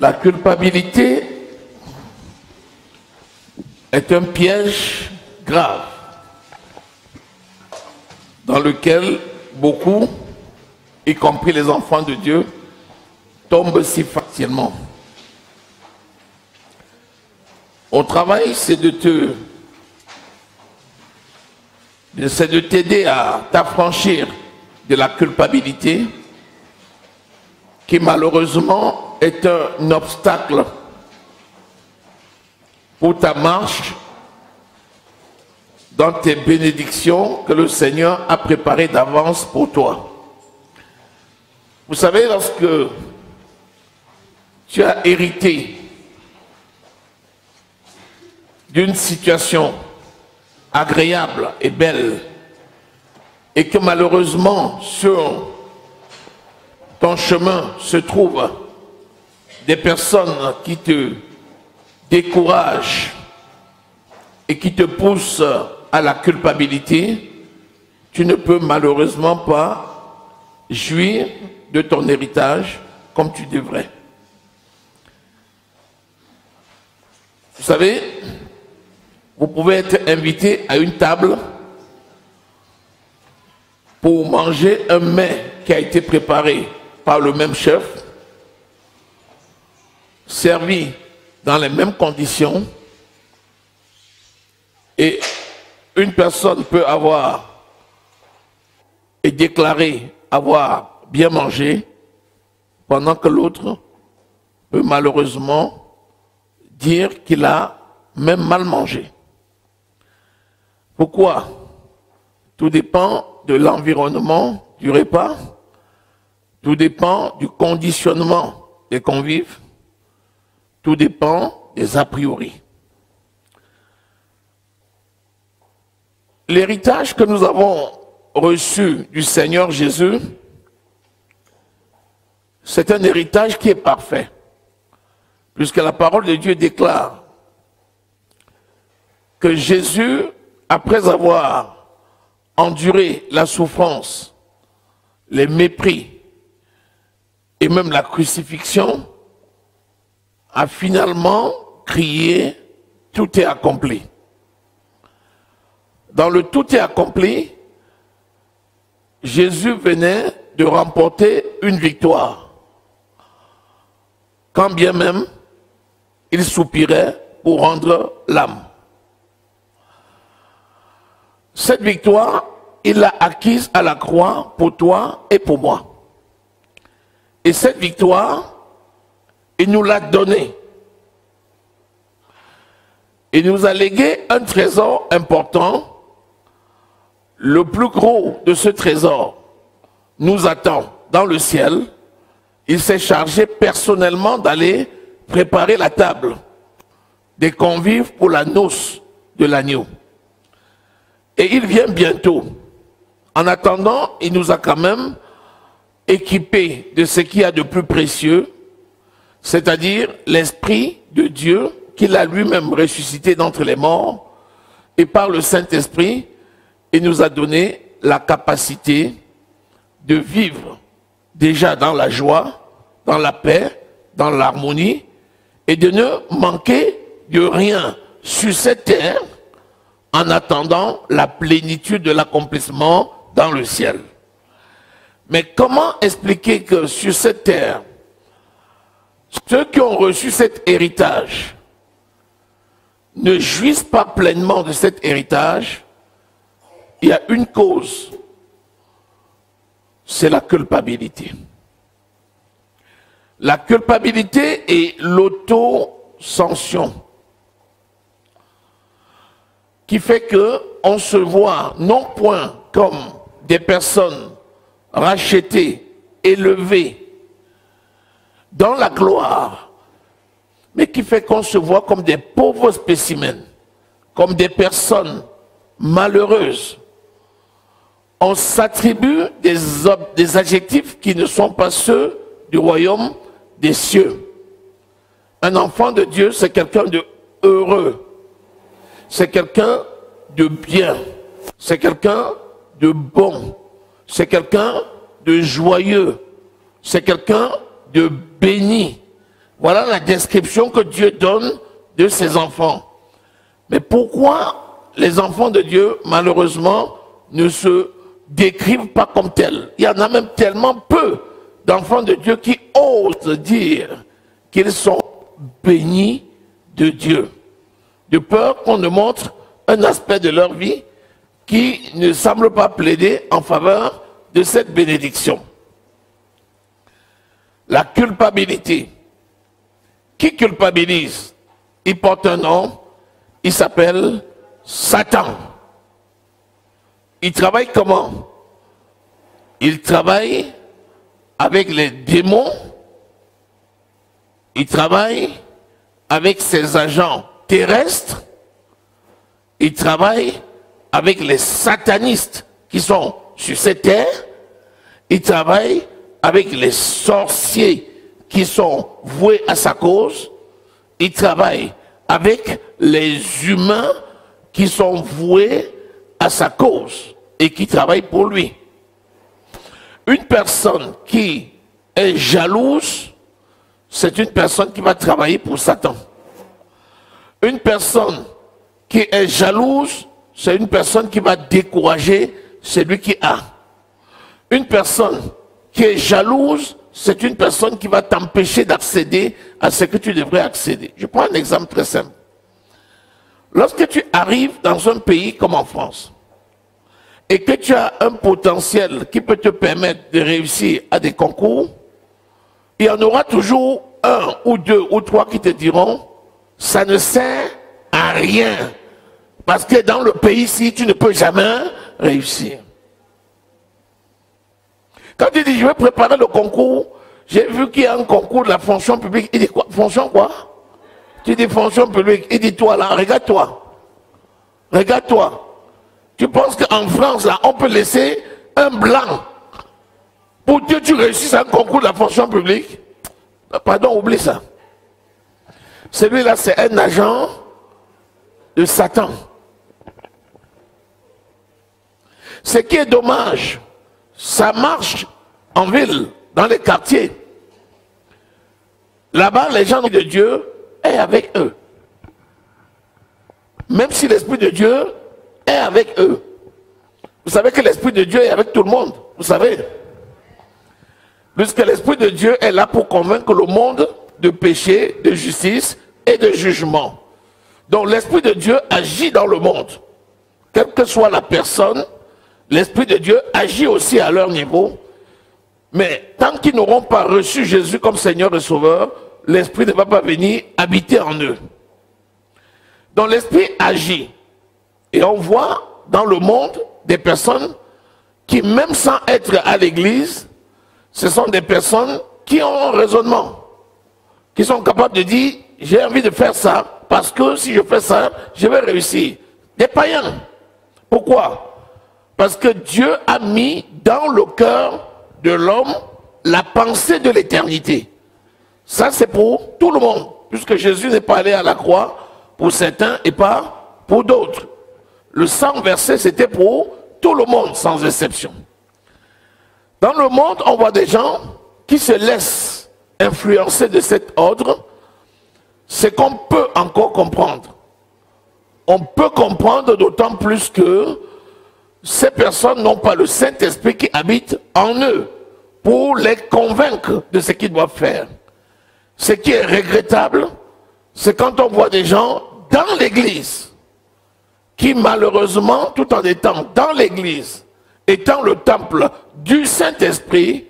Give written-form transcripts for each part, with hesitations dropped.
La culpabilité est un piège grave dans lequel beaucoup, y compris les enfants de Dieu, tombent si facilement. Mon travail, c'est de t'aider à t'affranchir de la culpabilité qui malheureusement est un obstacle pour ta marche dans tes bénédictions que le Seigneur a préparées d'avance pour toi. Vous savez, lorsque tu as hérité d'une situation agréable et belle et que malheureusement sur ton chemin se trouvent des personnes qui te découragent et qui te poussent à la culpabilité, tu ne peux malheureusement pas jouir de ton héritage comme tu devrais. Vous savez, vous pouvez être invité à une table pour manger un mets qui a été préparé par le même chef, servi dans les mêmes conditions, et une personne peut avoir et déclarer avoir bien mangé, pendant que l'autre peut malheureusement dire qu'il a même mal mangé. Pourquoi? Tout dépend de l'environnement du repas, tout dépend du conditionnement des convives, tout dépend des a priori. L'héritage que nous avons reçu du Seigneur Jésus, c'est un héritage qui est parfait, puisque la parole de Dieu déclare que Jésus, après avoir enduré la souffrance, les mépris et même la crucifixion, a finalement crié « Tout est accompli ». Dans le « Tout est accompli », Jésus venait de remporter une victoire, quand bien même il soupirait pour rendre l'âme. Cette victoire, il l'a acquise à la croix pour toi et pour moi. Et cette victoire, il nous l'a donnée. Il nous a légué un trésor important. Le plus gros de ce trésor nous attend dans le ciel. Il s'est chargé personnellement d'aller préparer la table des convives pour la noce de l'agneau. Et il vient bientôt. En attendant, il nous a quand même équipés de ce qu'il y a de plus précieux, c'est-à-dire l'Esprit de Dieu qu'il a lui-même ressuscité d'entre les morts, et par le Saint-Esprit, il nous a donné la capacité de vivre déjà dans la joie, dans la paix, dans l'harmonie, et de ne manquer de rien sur cette terre en attendant la plénitude de l'accomplissement dans le ciel. Mais comment expliquer que sur cette terre, ceux qui ont reçu cet héritage ne jouissent pas pleinement de cet héritage? Il y a une cause, c'est la culpabilité. La culpabilité et l'auto-sanction, qui fait qu'on se voit non point comme des personnes rachetées, élevées dans la gloire, mais qui fait qu'on se voit comme des pauvres spécimens, comme des personnes malheureuses. On s'attribue des adjectifs qui ne sont pas ceux du royaume des cieux. Un enfant de Dieu, c'est quelqu'un de heureux, c'est quelqu'un de bien, c'est quelqu'un de bon, c'est quelqu'un de joyeux, c'est quelqu'un de béni. Voilà la description que Dieu donne de ses enfants. Mais pourquoi les enfants de Dieu, malheureusement, ne se décrivent pas comme tels? Il y en a même tellement peu d'enfants de Dieu qui osent dire qu'ils sont bénis de Dieu, de peur qu'on ne montre un aspect de leur vie qui ne semble pas plaider en faveur de cette bénédiction. La culpabilité. Qui culpabilise? Il porte un nom, il s'appelle Satan. Il travaille comment? Il travaille avec les démons, il travaille avec ses agents terrestres, il travaille avec les satanistes qui sont sur cette terre, il travaille avec les sorciers qui sont voués à sa cause, il travaille avec les humains qui sont voués à sa cause et qui travaillent pour lui. Une personne qui est jalouse, c'est une personne qui va travailler pour Satan. Une personne qui est jalouse, c'est une personne qui va décourager celui qui a. Une personne qui est jalouse, c'est une personne qui va t'empêcher d'accéder à ce que tu devrais accéder. Je prends un exemple très simple. Lorsque tu arrives dans un pays comme en France, et que tu as un potentiel qui peut te permettre de réussir à des concours, il y en aura toujours un ou deux ou trois qui te diront « ça ne sert à rien, parce que dans le pays-ci, tu ne peux jamais réussir ». Quand tu dis « je vais préparer le concours », j'ai vu qu'il y a un concours de la fonction publique. Il dit quoi? Fonction quoi? Tu dis fonction publique. Il dit toi là, regarde-toi. Regarde-toi. Tu penses qu'en France, là, on peut laisser un blanc pour que tu réussisses un concours de la fonction publique? Pardon, oublie ça. Celui-là, c'est un agent de Satan. Ce qui est dommage, ça marche en ville, dans les quartiers. Là-bas, les gens de Dieu est avec eux. Même si l'Esprit de Dieu est avec eux. Vous savez que l'Esprit de Dieu est avec tout le monde. Vous savez. Puisque l'Esprit de Dieu est là pour convaincre le monde de péché, de justice et de jugement. Donc l'Esprit de Dieu agit dans le monde. Quelle que soit la personne, l'Esprit de Dieu agit aussi à leur niveau. Mais tant qu'ils n'auront pas reçu Jésus comme Seigneur et Sauveur, l'Esprit ne va pas venir habiter en eux. Donc l'Esprit agit. Et on voit dans le monde des personnes qui, même sans être à l'église, ce sont des personnes qui ont un raisonnement, qui sont capables de dire « j'ai envie de faire ça, parce que si je fais ça, je vais réussir ». Des païens. Pourquoi? Parce que Dieu a mis dans le cœur de l'homme la pensée de l'éternité. Ça, c'est pour tout le monde, puisque Jésus n'est pas allé à la croix pour certains et pas pour d'autres. Le sang versé, c'était pour tout le monde, sans exception. Dans le monde, on voit des gens qui se laissent influencer de cet ordre. C'est qu'on peut encore comprendre. On peut comprendre d'autant plus que ces personnes n'ont pas le Saint-Esprit qui habite en eux pour les convaincre de ce qu'ils doivent faire. Ce qui est regrettable, c'est quand on voit des gens dans l'église qui malheureusement, tout en étant dans l'église, étant le temple du Saint-Esprit,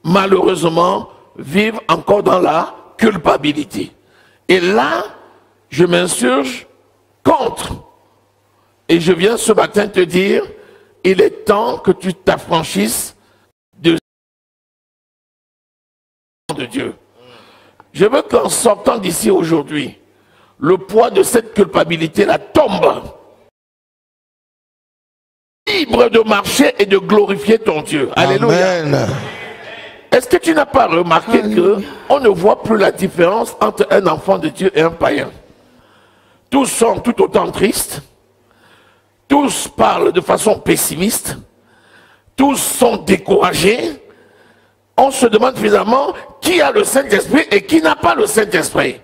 malheureusement, vivent encore dans la culpabilité. Et là, je m'insurge contre. Et je viens ce matin te dire, il est temps que tu t'affranchisses de Dieu. Je veux qu'en sortant d'ici aujourd'hui, le poids de cette culpabilité-là tombe. Libre de marcher et de glorifier ton Dieu. Alléluia. Amen. Est-ce que tu n'as pas remarqué qu'on ne voit plus la différence entre un enfant de Dieu et un païen? Tous sont tout autant tristes. Tous parlent de façon pessimiste. Tous sont découragés. on se demande finalement qui a le Saint-Esprit et qui n'a pas le Saint-Esprit.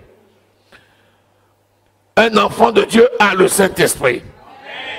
Un enfant de Dieu a le Saint-Esprit.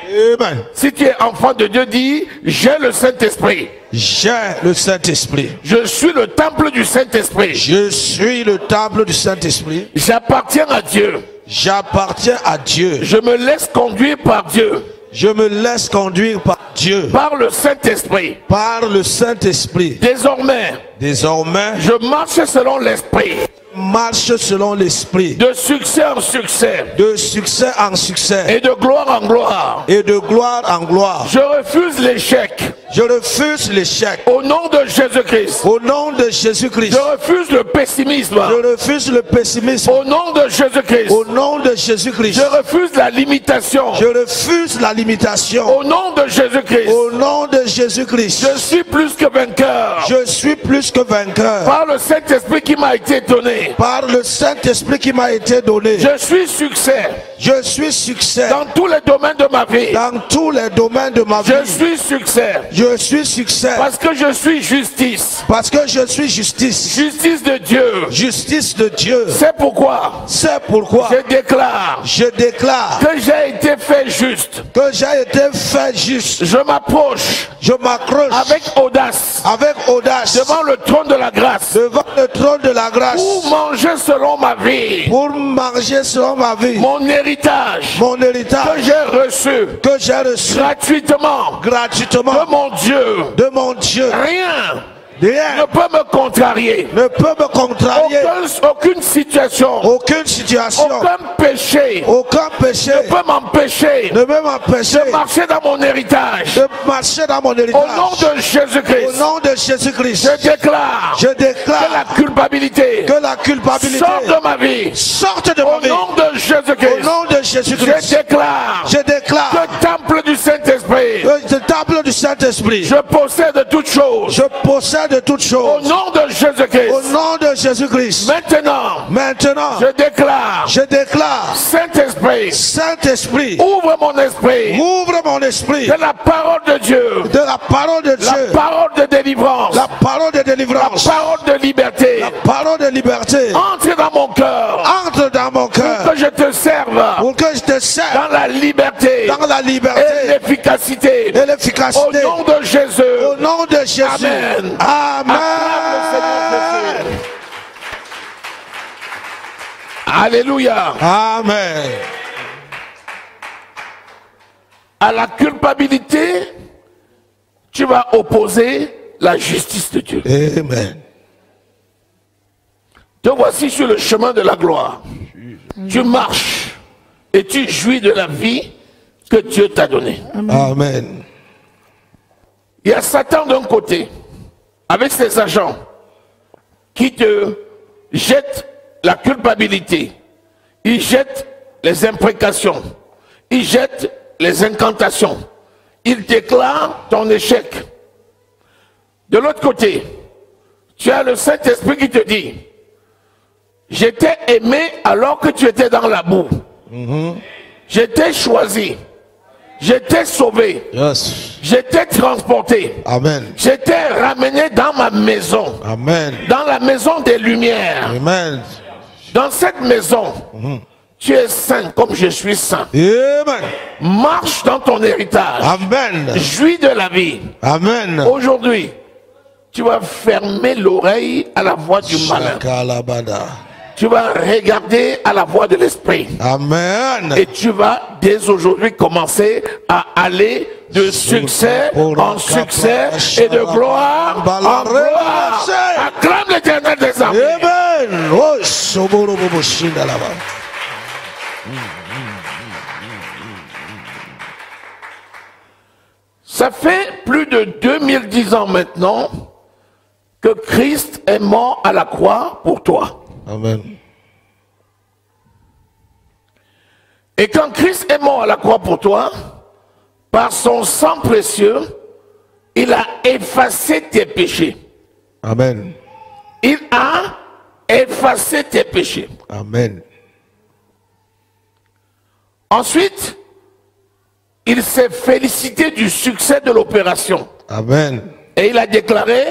Amen. Si tu es enfant de Dieu, dis j'ai le Saint-Esprit. J'ai le Saint-Esprit. Je suis le temple du Saint-Esprit. Je suis le temple du Saint-Esprit. J'appartiens à Dieu. J'appartiens à Dieu. Je me laisse conduire par Dieu. Je me laisse conduire par Dieu. Par le Saint-Esprit. Par le Saint-Esprit. Désormais, je marche selon l'Esprit. Marche selon l'Esprit. De succès en succès. De succès en succès. Et de gloire en gloire. Et de gloire en gloire. Je refuse l'échec. Je refuse l'échec. Au nom de Jésus-Christ. Au nom de Jésus-Christ. Je refuse le pessimisme. Je refuse le pessimisme. Au nom de Jésus-Christ. Au nom de Jésus-Christ. Je refuse la limitation. Je refuse la limitation. Au nom de Jésus-Christ. Au nom de Jésus-Christ. Je suis plus que vainqueur. Je suis plus que vainqueur. Par le Saint-Esprit qui m'a été donné. Par le Saint-Esprit qui m'a été donné. Je suis succès. Je suis succès. Dans tous les domaines de ma vie. Dans tous les domaines de ma vie. Je suis succès. Je suis succès. Parce que je suis justice. Parce que je suis justice. Justice de Dieu. Justice de Dieu. C'est pourquoi. C'est pourquoi. Je déclare. Je déclare. Que j'ai été fait juste. Que j'ai été fait juste. Je m'approche. Je m'accroche. Avec audace. Avec audace. Devant le trône de la grâce. Devant le trône de la grâce. Pour manger selon ma vie. Pour manger selon ma vie. Mon héritage. Mon héritage. Que j'ai reçu. Que j'ai reçu. Gratuitement. Gratuitement. De mon Dieu. De mon Dieu. Rien. Rien ne peut me contrarier. Ne peut me contrarier. Aucune situation. Aucune situation. Aucun péché. Aucun péché. Ne peut m'empêcher. Ne peut m'empêcher. De marcher dans mon héritage. De marcher dans mon héritage. Au nom de Jésus-Christ. Au nom de Jésus-Christ. Je déclare. Je déclare. Que la culpabilité. Que la culpabilité. Sorte de ma vie. Sorte de ma vie. Au nom de Jésus-Christ. Au nom de Jésus-Christ. Je déclare. Je déclare. Que temple du Saint-Esprit. Le temple du Saint-Esprit. Je possède toutes choses. Je possède toutes choses. Au nom de Jésus-Christ. Au nom de Jésus-Christ. Maintenant. Je déclare. Saint-Esprit. Saint-Esprit. Ouvre mon esprit. Ouvre mon esprit. De la parole de Dieu. De la parole de Dieu. La parole de délivrance. La parole de délivrance. La parole de liberté. La parole de liberté. Entre dans mon cœur. Entre dans mon cœur. Pour que je te serve. Pour que je te serve. Dans la liberté. Dans la liberté. Et l'efficacité. Et l'efficacité. Au nom de Jésus. Au nom de Jésus. Amen. Amen. Alléluia. Amen. À la culpabilité, tu vas opposer la justice de Dieu. Amen. Te voici sur le chemin de la gloire. Tu marches et tu jouis de la vie que Dieu t'a donnée. Amen. Il y a Satan d'un côté, avec ses agents, qui te jettent la culpabilité. Il jette les imprécations. Il jette les incantations. Il déclare ton échec. De l'autre côté, tu as le Saint-Esprit qui te dit, je t'ai aimé alors que tu étais dans la boue. Je t'ai choisi. Je t'ai sauvé. Yes. Je t'ai transporté. Amen. Je t'ai ramené dans ma maison. Amen. Dans la maison des lumières. Amen. Dans cette maison, tu es saint comme je suis saint. Amen. Marche dans ton héritage. Amen. Jouis de la vie. Amen. Aujourd'hui, tu vas fermer l'oreille à la voix du malin. Tu vas regarder à la voix de l'esprit. Amen. Et tu vas dès aujourd'hui commencer à aller de succès en succès et de gloire en gloire. Acclame l'Éternel des armées. Amen. Ça fait plus de 2010 ans maintenant que Christ est mort à la croix pour toi. Amen. Et quand Christ est mort à la croix pour toi, par son sang précieux, il a effacé tes péchés. Amen. Il a effacé tes péchés. Amen. Ensuite, il s'est félicité du succès de l'opération. Amen. Et il a déclaré,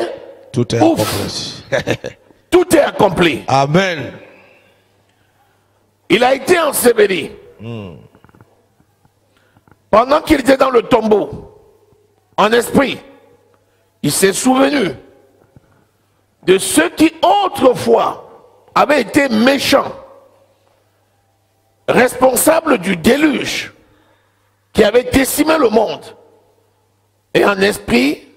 Tout est Ouf. accompli. Tout est accompli. Amen. Il a été enseveli. Pendant qu'il était dans le tombeau, en esprit, il s'est souvenu de ceux qui autrefois avaient été méchants, responsables du déluge qui avait décimé le monde. Et en esprit,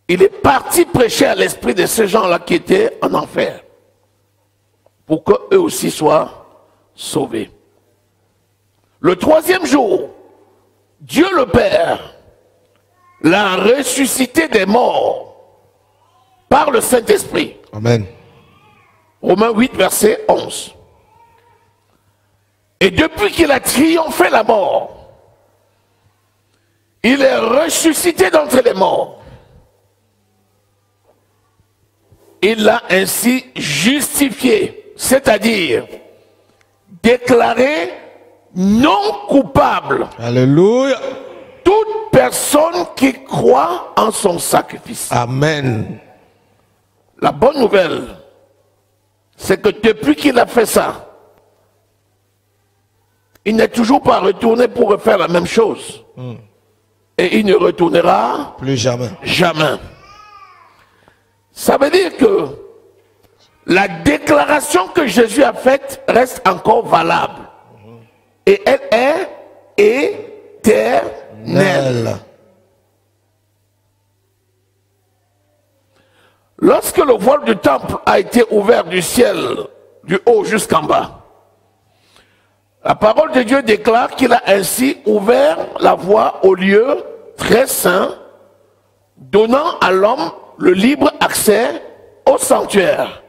il est parti prêcher à l'esprit de ces gens-là qui étaient en enfer, pour qu'eux aussi soient sauvés. Le troisième jour, Dieu le Père l'a ressuscité des morts par le Saint-Esprit. Amen. Romains 8, verset 11. Et depuis qu'il a triomphé la mort, il est ressuscité d'entre les morts. Il l'a ainsi justifié, c'est-à-dire déclaré non coupable. Alléluia. Toute personne qui croit en son sacrifice. Amen. La bonne nouvelle, c'est que depuis qu'il a fait ça, il n'est toujours pas retourné pour refaire la même chose. Et il ne retournera Plus jamais. jamais. Ça veut dire que la déclaration que Jésus a faite reste encore valable. Et elle est éternelle. Lorsque le voile du temple a été ouvert du ciel, du haut jusqu'en bas, la parole de Dieu déclare qu'il a ainsi ouvert la voie au lieu très saint, donnant à l'homme le libre accès au sanctuaire.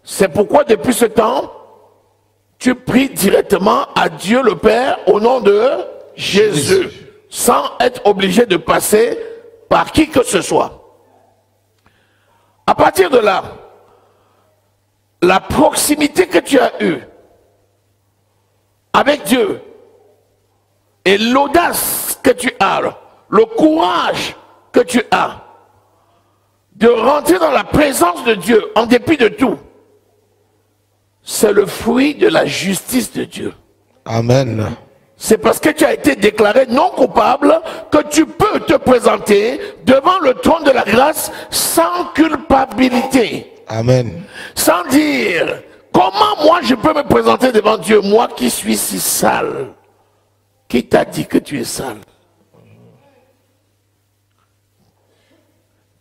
C'est pourquoi depuis ce temps, tu pries directement à Dieu le Père au nom de Jésus, sans être obligé de passer par qui que ce soit. À partir de là, la proximité que tu as eue avec Dieu et l'audace que tu as, le courage que tu as de rentrer dans la présence de Dieu en dépit de tout, c'est le fruit de la justice de Dieu. Amen. C'est parce que tu as été déclaré non coupable que tu peux te présenter devant le trône de la grâce sans culpabilité. Amen. Sans dire, comment moi je peux me présenter devant Dieu, moi qui suis si sale? Qui t'a dit que tu es sale?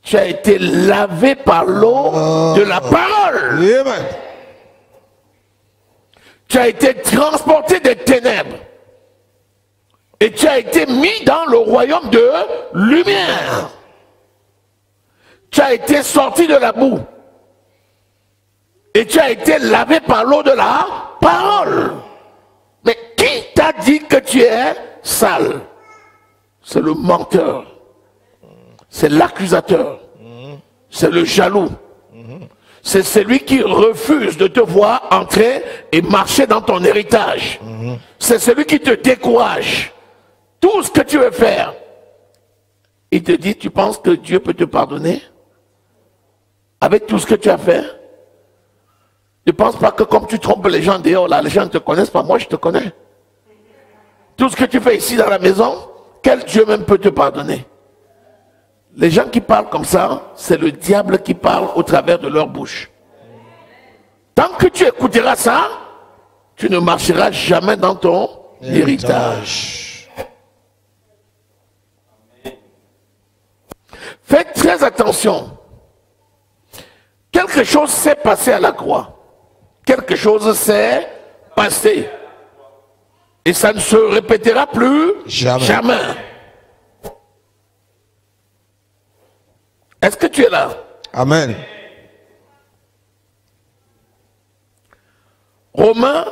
Tu as été lavé par l'eau de la parole. Amen. Tu as été transporté des ténèbres. Et tu as été mis dans le royaume de lumière. Tu as été sorti de la boue. Et tu as été lavé par l'eau de la parole. Mais qui t'a dit que tu es sale? C'est le menteur. C'est l'accusateur. C'est le jaloux. C'est celui qui refuse de te voir entrer et marcher dans ton héritage. C'est celui qui te décourage. Tout ce que tu veux faire, il te dit, tu penses que Dieu peut te pardonner? Avec tout ce que tu as fait? Ne pense pas que comme tu trompes les gens dehors, là, les gens ne te connaissent pas, moi je te connais. Tout ce que tu fais ici dans la maison, quel Dieu même peut te pardonner? Les gens qui parlent comme ça, c'est le diable qui parle au travers de leur bouche. Tant que tu écouteras ça, tu ne marcheras jamais dans ton héritage. Faites très attention. Quelque chose s'est passé à la croix. Quelque chose s'est passé. Et ça ne se répétera plus jamais. Est-ce que tu es là? Amen. Romains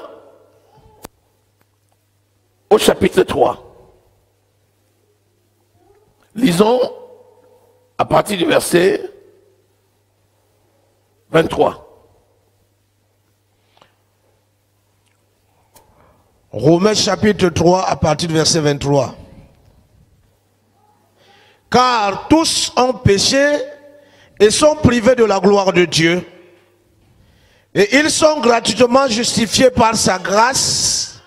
au chapitre 3. Lisons à partir du verset 23. Romains chapitre 3 à partir du verset 23. Car tous ont péché et sont privés de la gloire de Dieu. Et ils sont gratuitement justifiés par sa grâce,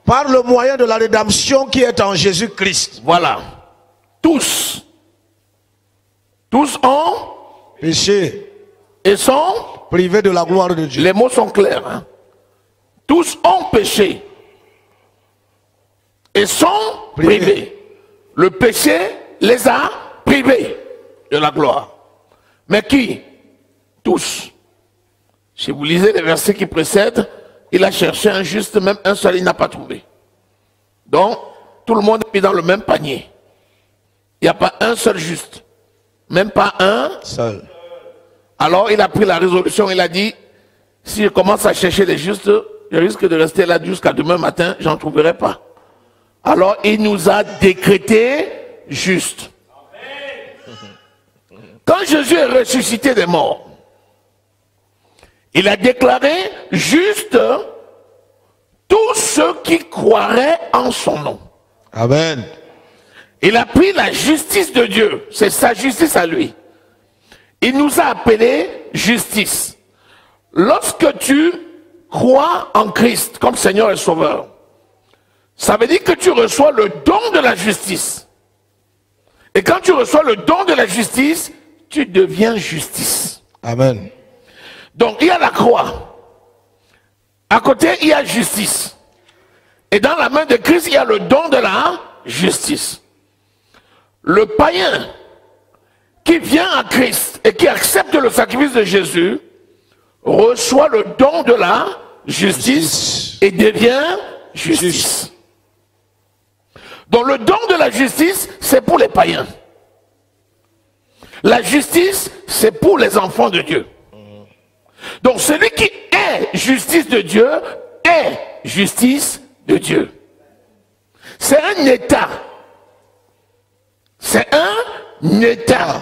par le moyen de la rédemption qui est en Jésus-Christ. Voilà. Tous. Tous ont Péché, et sont. privés de la gloire de Dieu. Les mots sont clairs. Hein? Tous ont péché et sont privés. Le péché les a privés de la gloire. Mais qui? Tous. Si vous lisez les versets qui précèdent, il a cherché un juste, même un seul, il n'a pas trouvé. Donc, tout le monde est mis dans le même panier. Il n'y a pas un seul juste. Même pas un Seul. Alors, il a pris la résolution, il a dit, si je commence à chercher les justes, je risque de rester là jusqu'à demain matin, j'en trouverai pas. Alors, il nous a décrété justes. Quand Jésus est ressuscité des morts, il a déclaré juste tous ceux qui croiraient en son nom. Amen. Il a pris la justice de Dieu, c'est sa justice à lui. Il nous a appelés justice. Lorsque tu crois en Christ comme Seigneur et Sauveur, ça veut dire que tu reçois le don de la justice. Et quand tu reçois le don de la justice, tu deviens justice. Amen. Donc il y a la croix. À côté, il y a justice. Et dans la main de Christ, il y a le don de la justice. Le païen qui vient à Christ et qui accepte le sacrifice de Jésus reçoit le don de la justice et devient justice. Donc le don de la justice, c'est pour les païens. La justice, c'est pour les enfants de Dieu. Donc celui qui est justice de Dieu est justice de Dieu. C'est un état. C'est un état.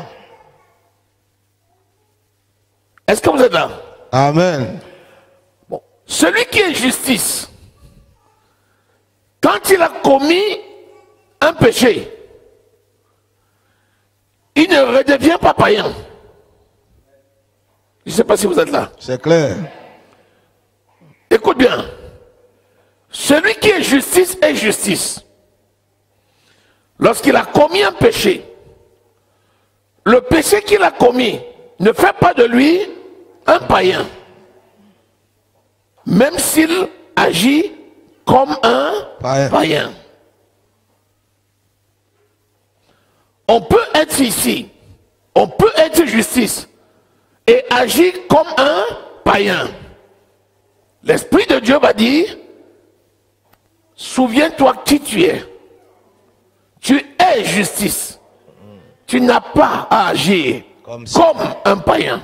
Est-ce que vous êtes là? Amen. Bon. Celui qui est justice, quand il a commis un péché, il ne redevient pas païen. Je ne sais pas si vous êtes là. C'est clair. Écoute bien. Celui qui est justice est justice. Lorsqu'il a commis un péché, le péché qu'il a commis ne fait pas de lui un païen. Même s'il agit comme un païen. On peut être ici, on peut être justice et agir comme un païen. L'Esprit de Dieu va dire, souviens-toi qui tu es. Tu es justice. Tu n'as pas à agir comme un païen.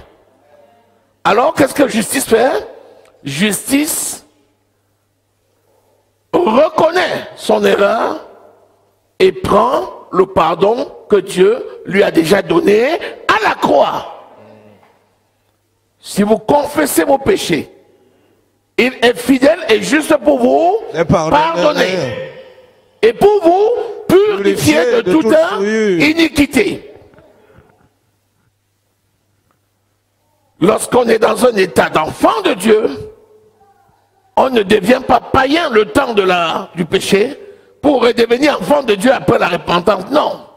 Alors, qu'est-ce que justice fait? Justice reconnaît son erreur et prend le pardon que Dieu lui a déjà donné à la croix. Si vous confessez vos péchés, il est fidèle et juste pour vous pardonner et pour vous purifier de toute iniquité. Lorsqu'on est dans un état d'enfant de Dieu, on ne devient pas païen le temps du péché pour redevenir enfant de Dieu après la repentance. Non.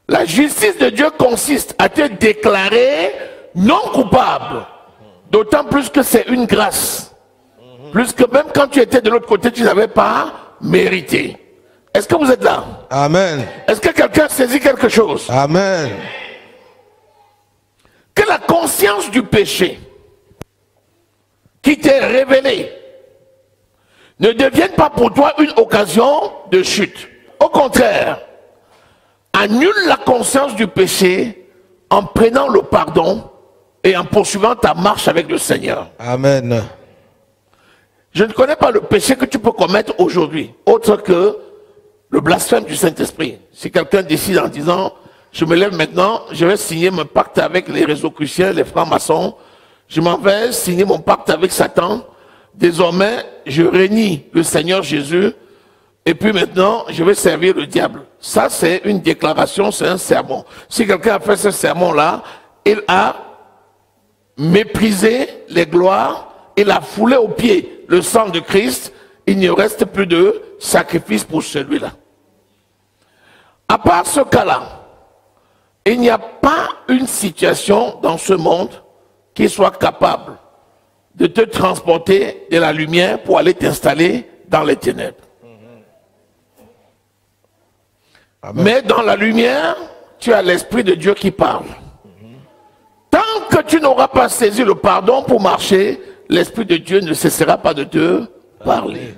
La justice de Dieu consiste à te déclarer non coupable. D'autant plus que c'est une grâce. Plus que même quand tu étais de l'autre côté, tu n'avais pas mérité. Est-ce que vous êtes là? Amen. Est-ce que quelqu'un saisit quelque chose? Amen. Que la conscience du péché qui t'est révélée ne devienne pas pour toi une occasion de chute. Au contraire, annule la conscience du péché en prenant le pardon et en poursuivant ta marche avec le Seigneur. Amen. Je ne connais pas le péché que tu peux commettre aujourd'hui, autre que le blasphème du Saint-Esprit. Si quelqu'un décide en disant, je me lève maintenant, je vais signer mon pacte avec les réseaux chrétiens, les francs-maçons, je m'en vais signer mon pacte avec Satan, désormais je renie le Seigneur Jésus, Et puis maintenant, je vais servir le diable. Ça, c'est une déclaration, c'est un sermon. Si quelqu'un a fait ce sermon-là, il a méprisé les gloires, il a foulé aux pieds le sang de Christ, il ne reste plus de sacrifice pour celui-là. À part ce cas-là, il n'y a pas une situation dans ce monde qui soit capable de te transporter de la lumière pour aller t'installer dans les ténèbres. Amen. Mais dans la lumière, tu as l'Esprit de Dieu qui parle. Tant que tu n'auras pas saisi le pardon pour marcher, l'Esprit de Dieu ne cessera pas de te parler.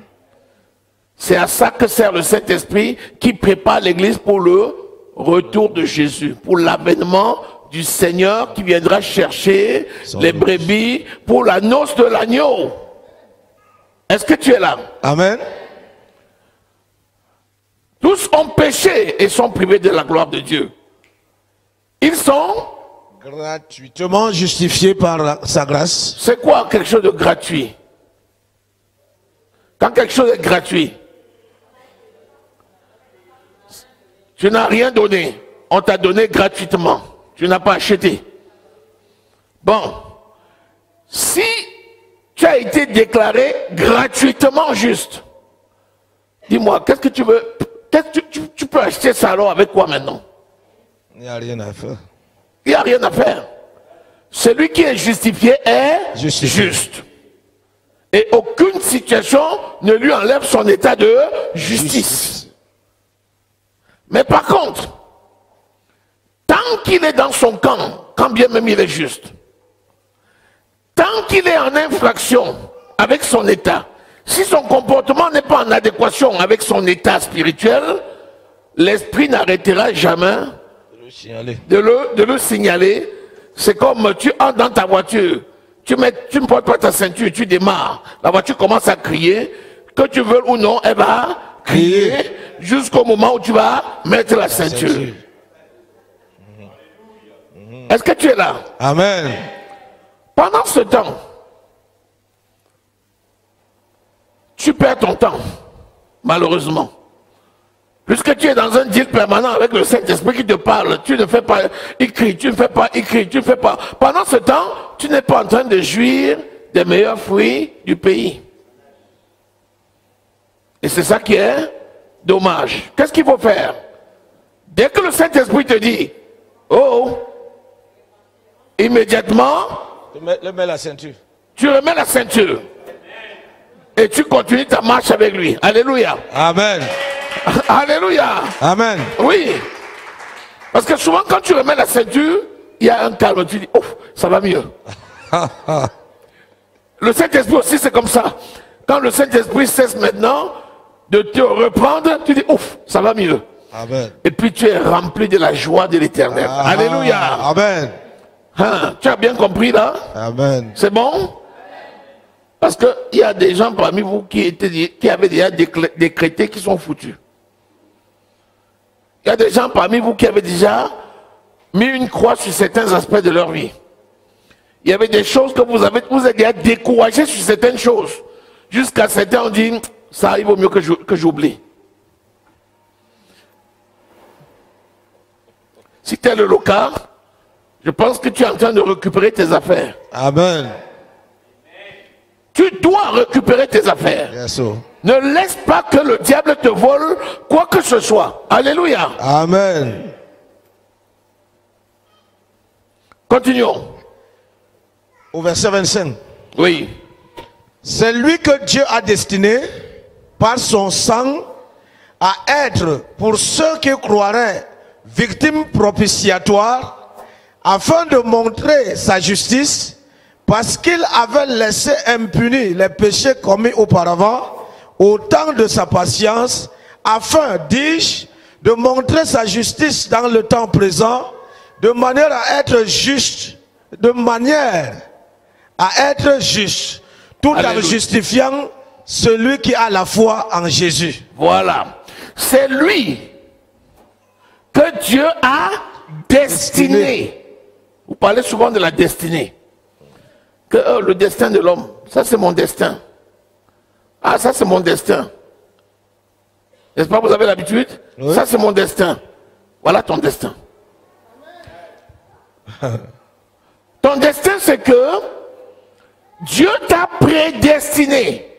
C'est à ça que sert le Saint-Esprit qui prépare l'Église pour le retour de Jésus, pour l'avènement du Seigneur qui viendra chercher les brebis pour la noce de l'agneau. Est-ce que tu es là? Amen. Tous ont péché et sont privés de la gloire de Dieu. Ils sont gratuitement justifiés par sa grâce. C'est quoi quelque chose de gratuit? Quand quelque chose est gratuit, tu n'as rien donné, on t'a donné gratuitement, tu n'as pas acheté. Bon, si tu as été déclaré gratuitement juste, dis-moi, qu'est-ce que tu veux? Tu peux acheter ça alors avec quoi maintenant? Il n'y a rien à faire. Il n'y a rien à faire. Celui qui est justifié est juste. Et aucune situation ne lui enlève son état de justice. Mais par contre, tant qu'il est dans son camp, quand bien même il est juste, tant qu'il est en infraction avec son état, si son comportement n'est pas en adéquation avec son état spirituel, l'esprit n'arrêtera jamais de le signaler. C'est comme tu entres dans ta voiture, tu ne portes pas ta ceinture, tu démarres, la voiture commence à crier, que tu veux ou non, elle va crier jusqu'au moment où tu vas mettre la ceinture. Est-ce que tu es là? Amen. Pendant ce temps, tu perds ton temps, malheureusement. Puisque tu es dans un deal permanent avec le Saint-Esprit qui te parle, tu ne fais pas écrit, tu ne fais pas écrit, tu ne fais pas. Pendant ce temps, tu n'es pas en train de jouir des meilleurs fruits du pays. Et c'est ça qui est dommage. Qu'est-ce qu'il faut faire? Dès que le Saint-Esprit te dit, oh, immédiatement, remets la ceinture. Tu remets la ceinture. Et tu continues ta marche avec lui. Alléluia. Amen. Alléluia. Amen. Oui. Parce que souvent quand tu remets la ceinture, il y a un calme. Tu dis, oh, ça va mieux. Le Saint-Esprit aussi c'est comme ça. Quand le Saint-Esprit cesse maintenant de te reprendre, tu dis, ouf, ça va mieux. Amen. Et puis tu es rempli de la joie de l'Éternel. Alléluia. Amen. Hein, tu as bien compris là? Amen. C'est bon? Parce qu'il y a des gens parmi vous qui avaient déjà décrété qu'ils sont foutus. Il y a des gens parmi vous qui avaient déjà mis une croix sur certains aspects de leur vie. Il y avait des choses que vous avez déjà découragé sur certaines choses. Jusqu'à certains ont dit, ça il vaut mieux que j'oublie. Si tel est le cas, je pense que tu es en train de récupérer tes affaires. Amen. Tu dois récupérer tes affaires. Yes, ne laisse pas que le diable te vole quoi que ce soit. Alléluia. Amen. Continuons. Au verset 25. Oui. C'est lui que Dieu a destiné par son sang à être pour ceux qui croiraient victime propitiatoire afin de montrer sa justice parce qu'il avait laissé impunis les péchés commis auparavant au temps de sa patience afin, dis-je, de montrer sa justice dans le temps présent de manière à être juste, tout en justifiant celui qui a la foi en Jésus. Voilà. C'est lui que Dieu a destiné. Vous parlez souvent de la destinée. Que le destin de l'homme, ça c'est mon destin. Ah, ça c'est mon destin. N'est-ce pas, vous avez l'habitude? Oui. Ça, c'est mon destin. Voilà ton destin. Ton destin, c'est que Dieu t'a prédestiné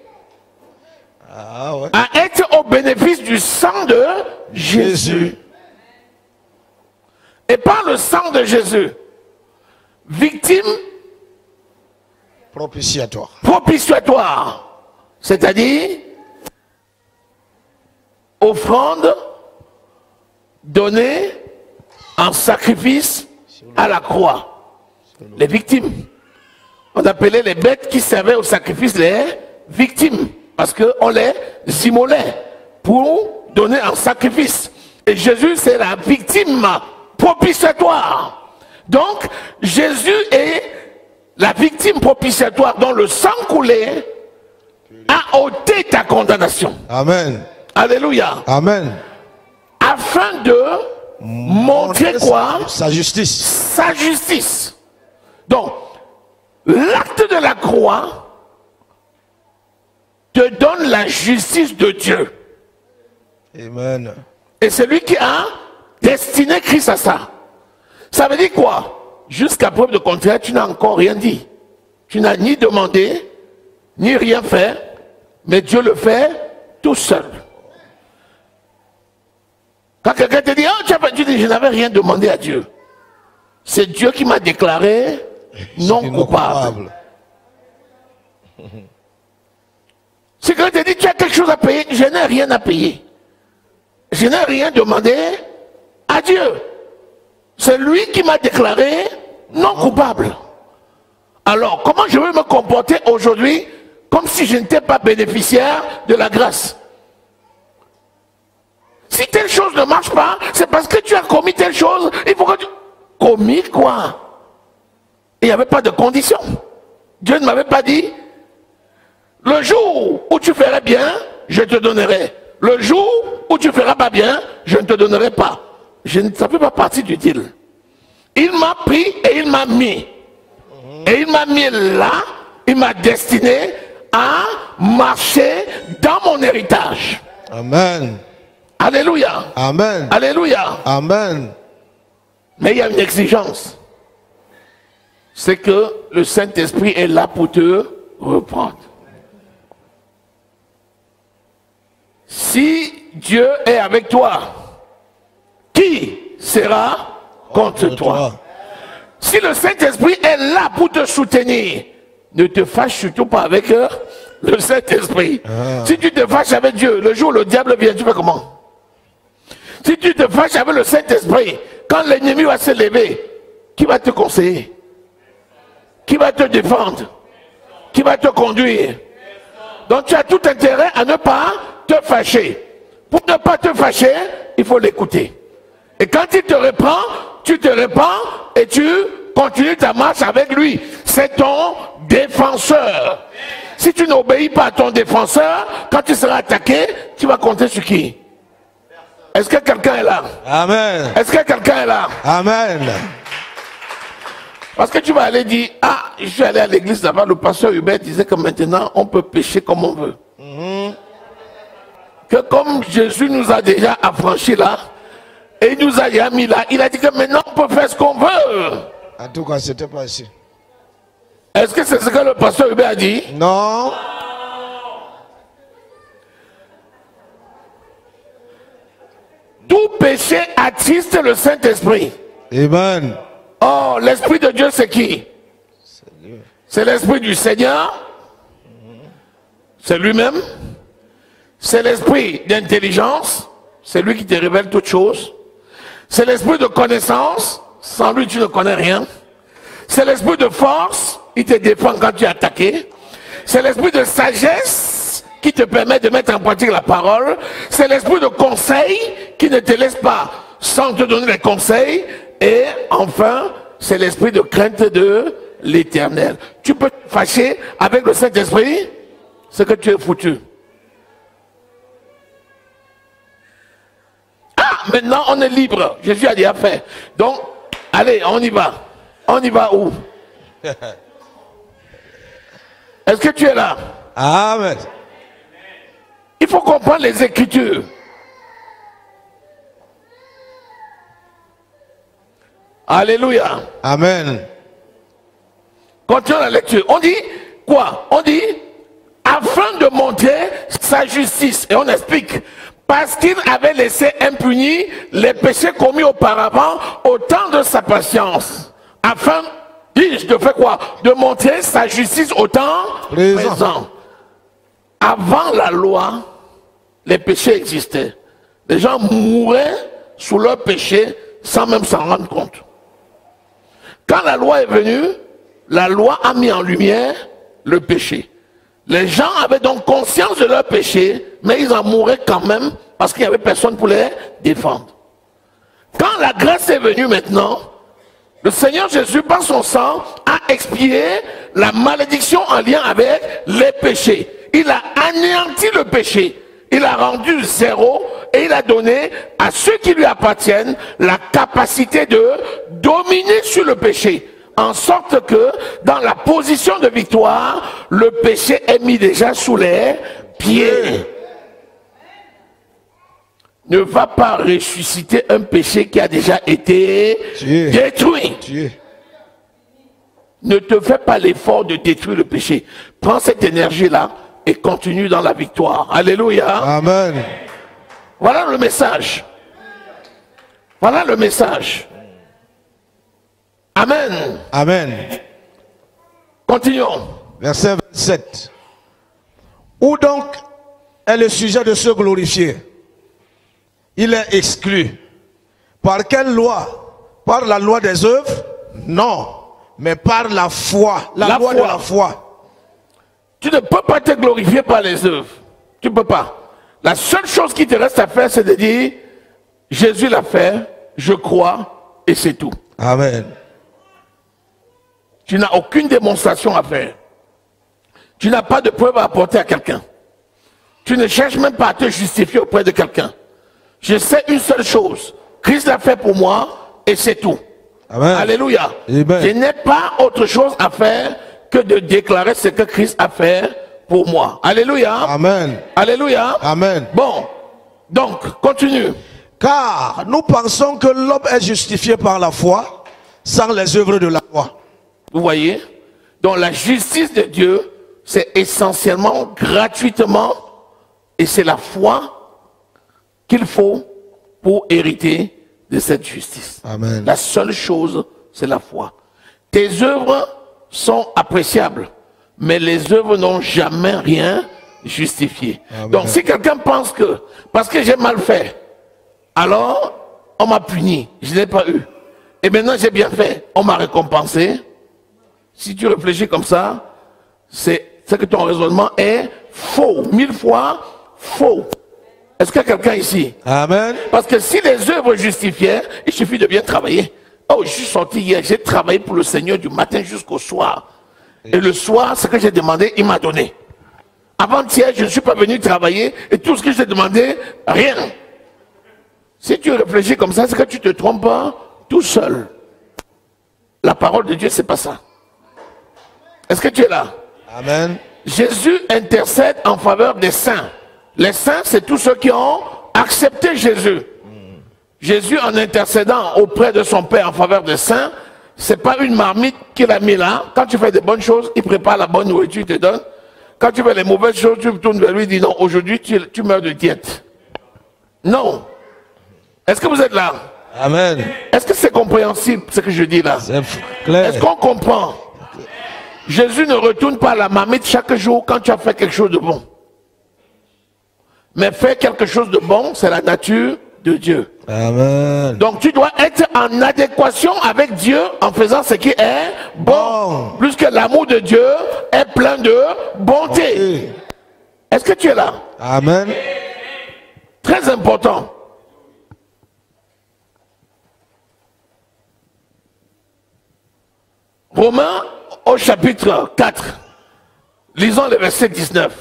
à être au bénéfice du sang de Jésus. Et par le sang de Jésus, victime propitiatoire, c'est-à-dire offrande donnée en sacrifice à la croix. Les victimes. On appelait les bêtes qui servaient au sacrifice les victimes, parce qu'on les immolait pour donner en sacrifice. Et Jésus, c'est la victime propitiatoire. Donc, Jésus est la victime propitiatoire dont le sang coulé a ôté ta condamnation. Amen. Alléluia. Amen. Afin de montrer quoi? Sa justice. Sa justice. Donc, l'acte de la croix te donne la justice de Dieu. Amen. Et c'est lui qui a destiné Christ à ça. Ça veut dire quoi? Jusqu'à preuve de contraire, tu n'as encore rien dit. Tu n'as ni demandé, ni rien fait, mais Dieu le fait tout seul. Quand quelqu'un te dit, oh, tu dis, je n'avais rien demandé à Dieu. C'est Dieu qui m'a déclaré non coupable. Si quelqu'un te dit, tu as quelque chose à payer, je n'ai rien à payer. Je n'ai rien demandé à Dieu. C'est lui qui m'a déclaré non coupable. Alors, comment je vais me comporter aujourd'hui comme si je n'étais pas bénéficiaire de la grâce? Si telle chose ne marche pas, c'est parce que tu as commis telle chose. Il faut que tu... Commis quoi? Il n'y avait pas de condition. Dieu ne m'avait pas dit, le jour où tu ferais bien, je te donnerai. Le jour où tu feras pas bien, je ne te donnerai pas. Ça ne fait pas partie du deal. Il m'a pris et il m'a mis. Et il m'a mis là, il m'a destiné à marcher dans mon héritage. Amen. Alléluia. Amen. Alléluia. Amen. Mais il y a une exigence. C'est que le Saint-Esprit est là pour te reprendre. Si Dieu est avec toi, qui sera contre toi? Si le Saint-Esprit est là pour te soutenir, ne te fâche surtout pas avec le Saint-Esprit. Si tu te fâches avec Dieu, le jour où le diable vient, tu fais comment? Si tu te fâches avec le Saint-Esprit, quand l'ennemi va se lever, qui va te conseiller? Qui va te défendre? Qui va te conduire? Donc tu as tout intérêt à ne pas te fâcher. Pour ne pas te fâcher, il faut l'écouter. Et quand il te reprend, tu te répands et tu continues ta marche avec lui. C'est ton défenseur. Si tu n'obéis pas à ton défenseur, quand tu seras attaqué, tu vas compter sur qui? Est-ce que quelqu'un est là? Amen. Est-ce que quelqu'un est là? Amen. Parce que tu vas aller dire, ah, je suis allé à l'église là-bas, le pasteur Hubert disait que maintenant, on peut pécher comme on veut. Que comme Jésus nous a déjà affranchis là, et il nous a déjà mis là, il a dit que maintenant, on peut faire ce qu'on veut. En tout cas, c'était pas ici. Est-ce que c'est ce que le pasteur Hubert a dit? Non. Tout péché attriste le Saint-Esprit. Amen. Oh, l'Esprit de Dieu, c'est qui? C'est l'Esprit du Seigneur. C'est lui-même. C'est l'Esprit d'intelligence. C'est lui qui te révèle toutes choses. C'est l'Esprit de connaissance. Sans lui, tu ne connais rien. C'est l'Esprit de force. Il te défend quand tu es attaqué. C'est l'Esprit de sagesse qui te permet de mettre en pratique la parole. C'est l'Esprit de conseil qui ne te laisse pas sans te donner les conseils. Et enfin, c'est l'Esprit de crainte de l'Éternel. Tu peux te fâcher avec le Saint-Esprit, c'est que tu es foutu. Ah, maintenant on est libre. Jésus a déjà fait. Donc, allez, on y va. On y va où? Est-ce que tu es là? Amen. Il faut comprendre les Écritures. Alléluia. Amen. Continuons la lecture. On dit quoi? On dit afin de montrer sa justice. Et on explique. Parce qu'il avait laissé impunis les péchés commis auparavant au temps de sa patience. Afin, dis-je, de faire quoi? De montrer sa justice au temps présent. Avant la loi, les péchés existaient. Les gens mouraient sous leurs péchés sans même s'en rendre compte. Quand la loi est venue, la loi a mis en lumière le péché. Les gens avaient donc conscience de leur péché, mais ils en mouraient quand même parce qu'il n'y avait personne pour les défendre. Quand la grâce est venue maintenant, le Seigneur Jésus, par son sang, a expié la malédiction en lien avec les péchés. Il a anéanti le péché. Il a rendu zéro et il a donné à ceux qui lui appartiennent la capacité de dominer sur le péché. En sorte que dans la position de victoire, le péché est mis déjà sous les pieds. Ne va pas ressusciter un péché qui a déjà été détruit. Ne te fais pas l'effort de détruire le péché. Prends cette énergie-là et continue dans la victoire. Alléluia. Amen. Voilà le message. Voilà le message. Amen. Amen. Continuons. Verset 27. Où donc est le sujet de se glorifier? Il est exclu. Par quelle loi? Par la loi des œuvres? Non. Mais par la foi. La loi de la foi. Tu ne peux pas te glorifier par les œuvres. Tu ne peux pas. La seule chose qui te reste à faire, c'est de dire, Jésus l'a fait, je crois, et c'est tout. Amen. Tu n'as aucune démonstration à faire. Tu n'as pas de preuve à apporter à quelqu'un. Tu ne cherches même pas à te justifier auprès de quelqu'un. Je sais une seule chose. Christ l'a fait pour moi, et c'est tout. Amen. Alléluia. Amen. Je n'ai pas autre chose à faire que de déclarer ce que Christ a fait pour moi. Alléluia. Amen. Alléluia. Amen. Bon, donc, continue. Car nous pensons que l'homme est justifié par la foi sans les œuvres de la loi. Vous voyez? Donc la justice de Dieu, c'est essentiellement gratuitement, et c'est la foi qu'il faut pour hériter de cette justice. Amen. La seule chose, c'est la foi. Tes œuvres sont appréciables, mais les œuvres n'ont jamais rien justifié. Amen. Donc si quelqu'un pense que, parce que j'ai mal fait, alors on m'a puni, je n'ai pas eu. Et maintenant j'ai bien fait, on m'a récompensé. Si tu réfléchis comme ça, c'est que ton raisonnement est faux, 1000 fois faux. Est-ce qu'il y a quelqu'un ici? Amen. Parce que si les œuvres justifiaient, il suffit de bien travailler. Oh, je suis sorti hier, j'ai travaillé pour le Seigneur du matin jusqu'au soir. Et le soir, ce que j'ai demandé, il m'a donné. Avant-hier, je ne suis pas venu travailler et tout ce que j'ai demandé, rien. Si tu réfléchis comme ça, c'est que tu te trompes tout seul. La parole de Dieu, c'est pas ça. Est-ce que tu es là? Amen. Jésus intercède en faveur des saints. Les saints, c'est tous ceux qui ont accepté Jésus. Jésus, en intercédant auprès de son Père en faveur des saints, c'est pas une marmite qu'il a mis là. Quand tu fais des bonnes choses, il prépare la bonne nourriture, il te donne. Quand tu fais les mauvaises choses, tu tournes vers lui et dis non, aujourd'hui tu meurs de diète. Non. Est-ce que vous êtes là? Amen. Est-ce que c'est compréhensible ce que je dis là? C'est clair. Est-ce qu'on comprend? Jésus ne retourne pas la marmite chaque jour quand tu as fait quelque chose de bon. Mais faire quelque chose de bon, c'est la nature de Dieu. Amen. Donc tu dois être en adéquation avec Dieu en faisant ce qui est bon. Plus que l'amour de Dieu est plein de bonté. Est-ce que tu es là? Amen. Très important. Romains au chapitre 4. Lisons le verset 19.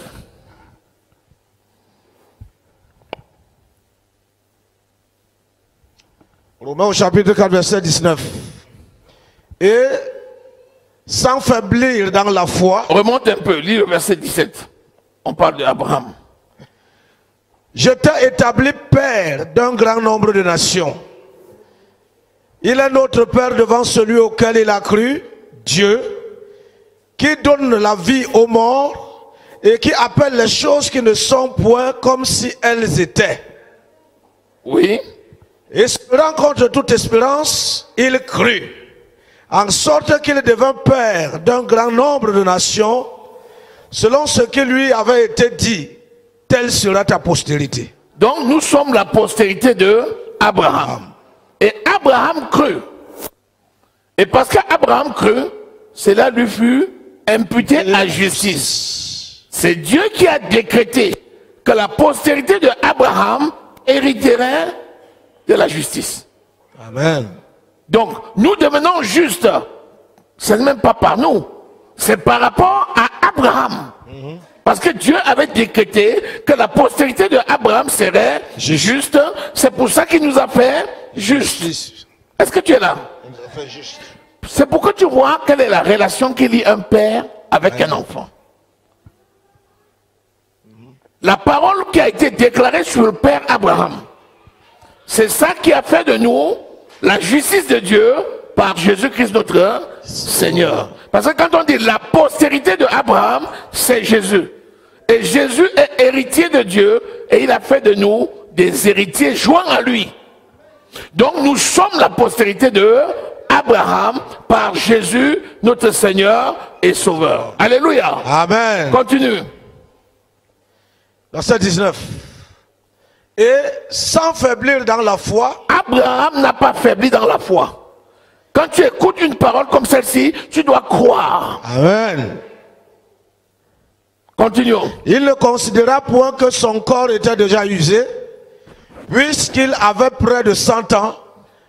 Romains au chapitre 4, verset 19. Et sans faiblir dans la foi. Remonte un peu, lis le verset 17. On parle d'Abraham. Je t'ai établi père d'un grand nombre de nations. Il est notre Père devant celui auquel il a cru, Dieu, qui donne la vie aux morts et qui appelle les choses qui ne sont point comme si elles étaient. Oui. Espérant contre toute espérance, il crut, en sorte qu'il devint père d'un grand nombre de nations, selon ce qui lui avait été dit, telle sera ta postérité. Donc nous sommes la postérité de Abraham. Et Abraham crut. Et parce qu'Abraham crut, cela lui fut imputé à justice. C'est Dieu qui a décrété que la postérité de Abraham hériterait de la justice. Amen. Donc nous devenons justes. Ce n'est même pas par nous. C'est par rapport à Abraham. Parce que Dieu avait décrété que la postérité de Abraham serait juste. C'est pour ça qu'il nous a fait juste. Est-ce que tu es là? Il nous a fait juste. C'est pourquoi tu vois quelle est la relation qu'il lie un père avec un enfant. La parole qui a été déclarée sur le père Abraham, c'est ça qui a fait de nous la justice de Dieu par Jésus-Christ notre Seigneur. Parce que quand on dit la postérité de Abraham, c'est Jésus. Et Jésus est héritier de Dieu et il a fait de nous des héritiers joints à lui. Donc nous sommes la postérité de Abraham par Jésus, notre Seigneur et Sauveur. Alléluia. Amen. Continue. Verset 19. Et sans faiblir dans la foi. Abraham n'a pas faibli dans la foi. Quand tu écoutes une parole comme celle-ci, tu dois croire. Amen. Continuons. Il ne considéra point que son corps était déjà usé, puisqu'il avait près de 100 ans,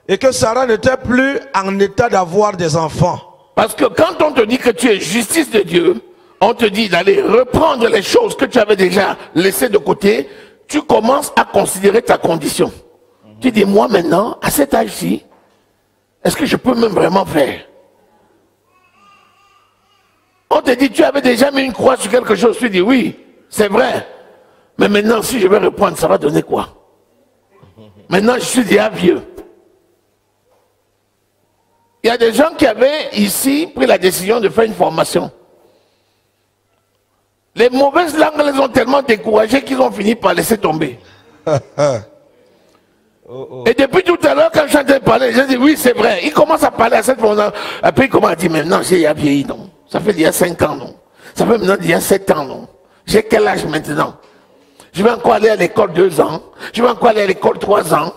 et que Sarah n'était plus en état d'avoir des enfants. Parce que quand on te dit que tu es justice de Dieu, on te dit d'aller reprendre les choses que tu avais déjà laissées de côté, tu commences à considérer ta condition. Tu dis, moi maintenant, à cet âge-ci, est-ce que je peux même vraiment faire? On te dit, tu avais déjà mis une croix sur quelque chose, tu dis, oui, c'est vrai. Mais maintenant, si je vais reprendre, ça va donner quoi? Maintenant, je suis déjà vieux. Il y a des gens qui avaient ici pris la décision de faire une formation. Les mauvaises langues les ont tellement découragés qu'ils ont fini par laisser tomber. Et depuis tout à l'heure, quand je suis en train de parler, je dis oui, c'est vrai. Il commence à parler à cette formation. Après, il commence à dire maintenant, j'ai vieilli, non. Ça fait il y a 5 ans, non. Ça fait maintenant il y a 7 ans, non. J'ai quel âge maintenant? Je vais encore aller à l'école 2 ans. Je vais encore aller à l'école 3 ans.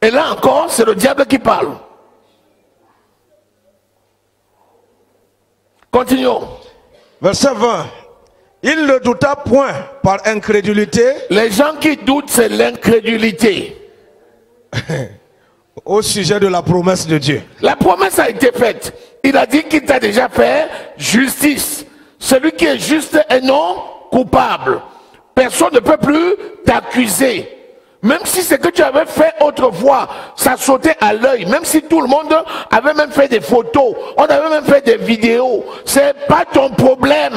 Et là encore, c'est le diable qui parle. Continuons. Verset 20. Il ne douta point par incrédulité. Les gens qui doutent, c'est l'incrédulité. Au sujet de la promesse de Dieu. La promesse a été faite. Il a dit qu'il t'a déjà fait justice. Celui qui est juste est non coupable. Personne ne peut plus t'accuser. Même si ce que tu avais fait autrefois, ça sautait à l'œil. Même si tout le monde avait même fait des photos, on avait même fait des vidéos. C'est pas ton problème.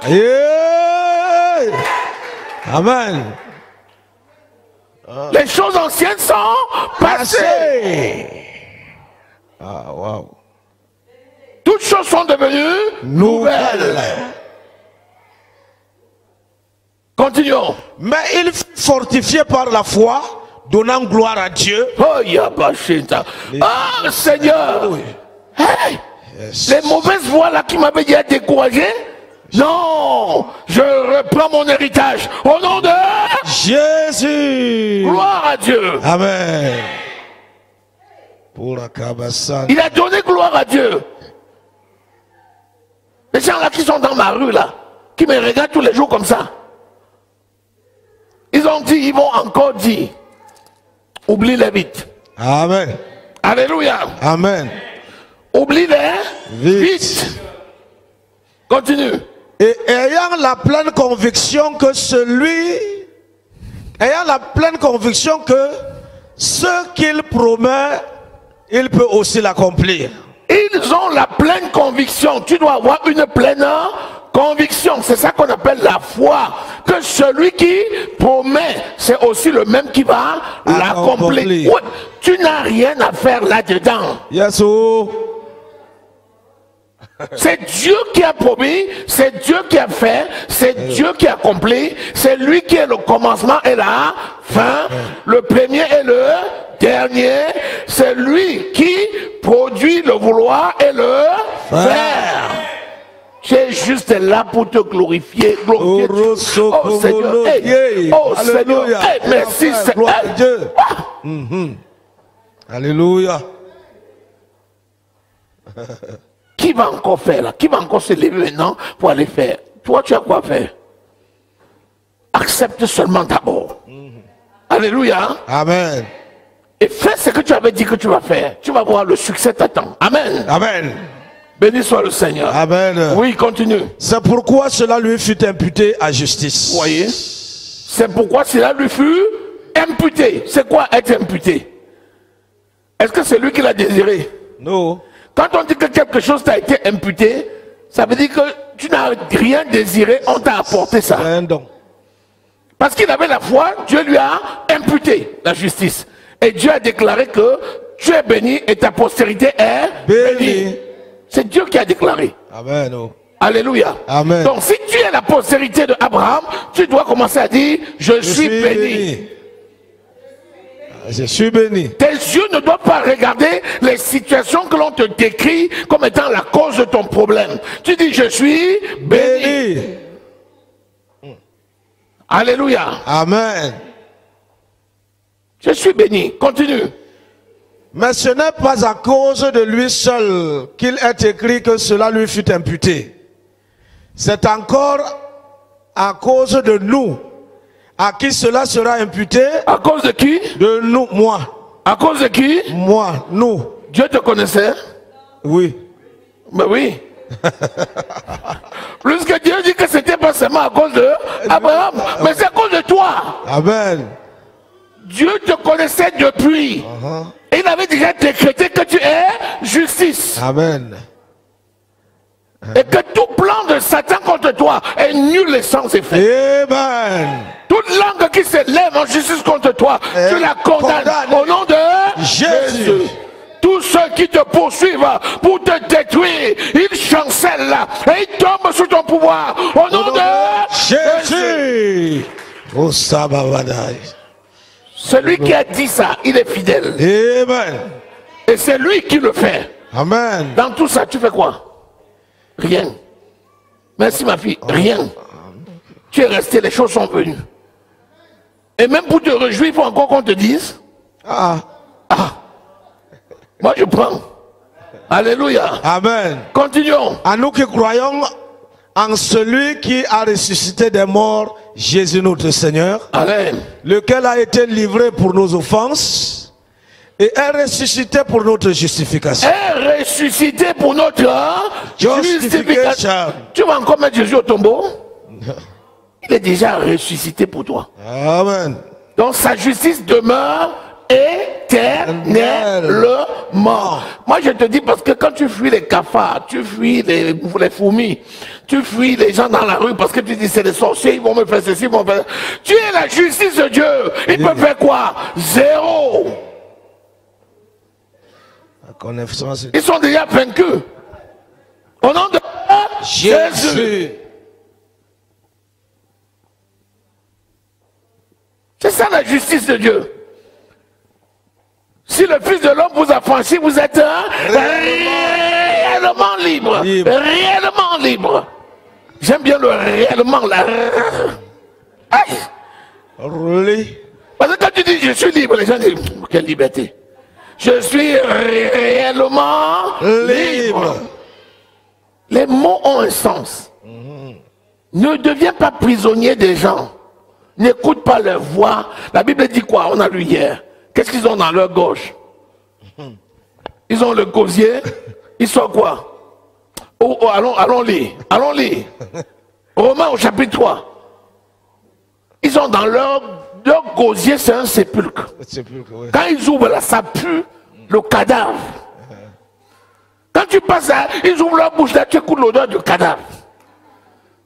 Yeah. Amen. Les choses anciennes sont passées. Ah, wow. Toutes choses sont devenues nouvelles. Continuons. Mais il fut fortifié par la foi, donnant gloire à Dieu. Oh, Yabashita. Ah, Seigneur. Hey, Yes. les mauvaises voix là qui m'avaient déjà découragé. Non, je reprends mon héritage au nom de Jésus. gloire à Dieu. Amen. Pour la cabassan. Il a donné gloire à Dieu. Les gens là qui sont dans ma rue là, qui me regardent tous les jours comme ça. Ils ont dit, ils vont encore dire. Oublie-les vite. Amen. Alléluia. Amen. Oublie-les Vite. vite. Continue. Et ayant la pleine conviction que ce qu'il promet, il peut aussi l'accomplir. Ils ont la pleine conviction. Tu dois avoir une pleine Conviction, c'est ça qu'on appelle la foi. Que celui qui promet, c'est aussi le même qui va l'accomplir. Ouais, tu n'as rien à faire là-dedans. Yes, oh. C'est Dieu qui a promis, c'est Dieu qui a fait, c'est Dieu qui a accompli, c'est lui qui est le commencement et la fin, le premier et le dernier, c'est lui qui produit le vouloir et le faire. Tu es juste là pour te glorifier. Oh Seigneur, hey, oh Seigneur, hey, merci Seigneur. Alléluia. Qui va encore faire là? Qui va encore se lever maintenant pour aller faire? Toi, tu as quoi faire? Accepte seulement d'abord. Alléluia. Amen. Et fais ce que tu avais dit que tu vas faire. Tu vas voir, le succès t'attend. Amen. Amen. Béni soit le Seigneur. Amen. Oui, continue. C'est pourquoi cela lui fut imputé à justice. Vous voyez? C'est pourquoi cela lui fut imputé. C'est quoi être imputé? Est-ce que c'est lui qui l'a désiré? Non. Quand on dit que quelque chose t'a été imputé, ça veut dire que tu n'as rien désiré, on t'a apporté ça. Parce qu'il avait la foi, Dieu lui a imputé la justice. Et Dieu a déclaré que tu es béni et ta postérité est bénie. C'est Dieu qui a déclaré. Amen. Alléluia. Amen. Donc si tu es la postérité d'Abraham, tu dois commencer à dire, je suis béni. Je suis béni. Tes yeux ne doivent pas regarder les situations que l'on te décrit comme étant la cause de ton problème. Tu dis, je suis béni. Alléluia. Amen. Je suis béni. Continue. Mais ce n'est pas à cause de lui seul qu'il est écrit que cela lui fut imputé. C'est encore à cause de nous. À qui cela sera imputé? À cause de qui? De nous, moi. À cause de qui? Moi, nous. Dieu te connaissait? Oui. Mais oui. Plus que Dieu dit que c'était pas seulement à cause de Abraham, mais c'est à cause de toi. Amen. Dieu te connaissait depuis. Et il avait déjà décrété que tu es justice. Amen. Et que tout plan de Satan contre toi est nul et sans effet. Amen. Toute langue qui se lève en justice contre toi, tu la condamnes au nom de Jésus. Tous ceux qui te poursuivent pour te détruire, ils chancellent et ils tombent sous ton pouvoir au nom de Jésus. Oh, Sabavadai. Celui qui a dit ça, il est fidèle. Amen. Et c'est lui qui le fait. Amen. Dans tout ça, tu fais quoi? Rien. Merci ma fille, rien. Tu es resté, les choses sont venues. Et même pour te réjouir, il faut encore qu'on te dise. Moi je prends. Alléluia. Amen. Continuons. À nous qui croyons en celui qui a ressuscité des morts, Jésus notre Seigneur. Amen. Lequel a été livré pour nos offenses et est ressuscité pour notre justification. Est ressuscité pour notre justification. Tu vas encore mettre Jésus au tombeau? Il est déjà ressuscité pour toi. Amen. Donc sa justice demeure éternellement. Moi je te dis parce que quand tu fuis les cafards, tu fuis les fourmis, tu fuis les gens dans la rue parce que tu dis c'est des sorciers, ils vont me faire ceci, ils vont me faire... Tu es la justice de Dieu. Ils peuvent faire quoi? Zéro. Ils sont déjà vaincus. Au nom de Jésus. C'est ça la justice de Dieu. Si le Fils de l'homme vous a franchi, vous êtes réellement libre. Réellement libre. J'aime bien le réellement là. Aïe. Parce que quand tu dis je suis libre, les gens disent quelle liberté. Je suis réellement libre. Les mots ont un sens. Ne deviens pas prisonnier des gens. N'écoute pas leur voix. La Bible dit quoi? On a lu hier. Qu'est-ce qu'ils ont dans leur gauche? Ils ont le gosier. Ils sont quoi? Allons lire. Allons lire. Romains au chapitre 3. Ils ont dans leur gosier, c'est un sépulcre. Quand ils ouvrent là, ça pue le cadavre. Quand tu passes là, ils ouvrent leur bouche là, tu écoutes l'odeur du cadavre.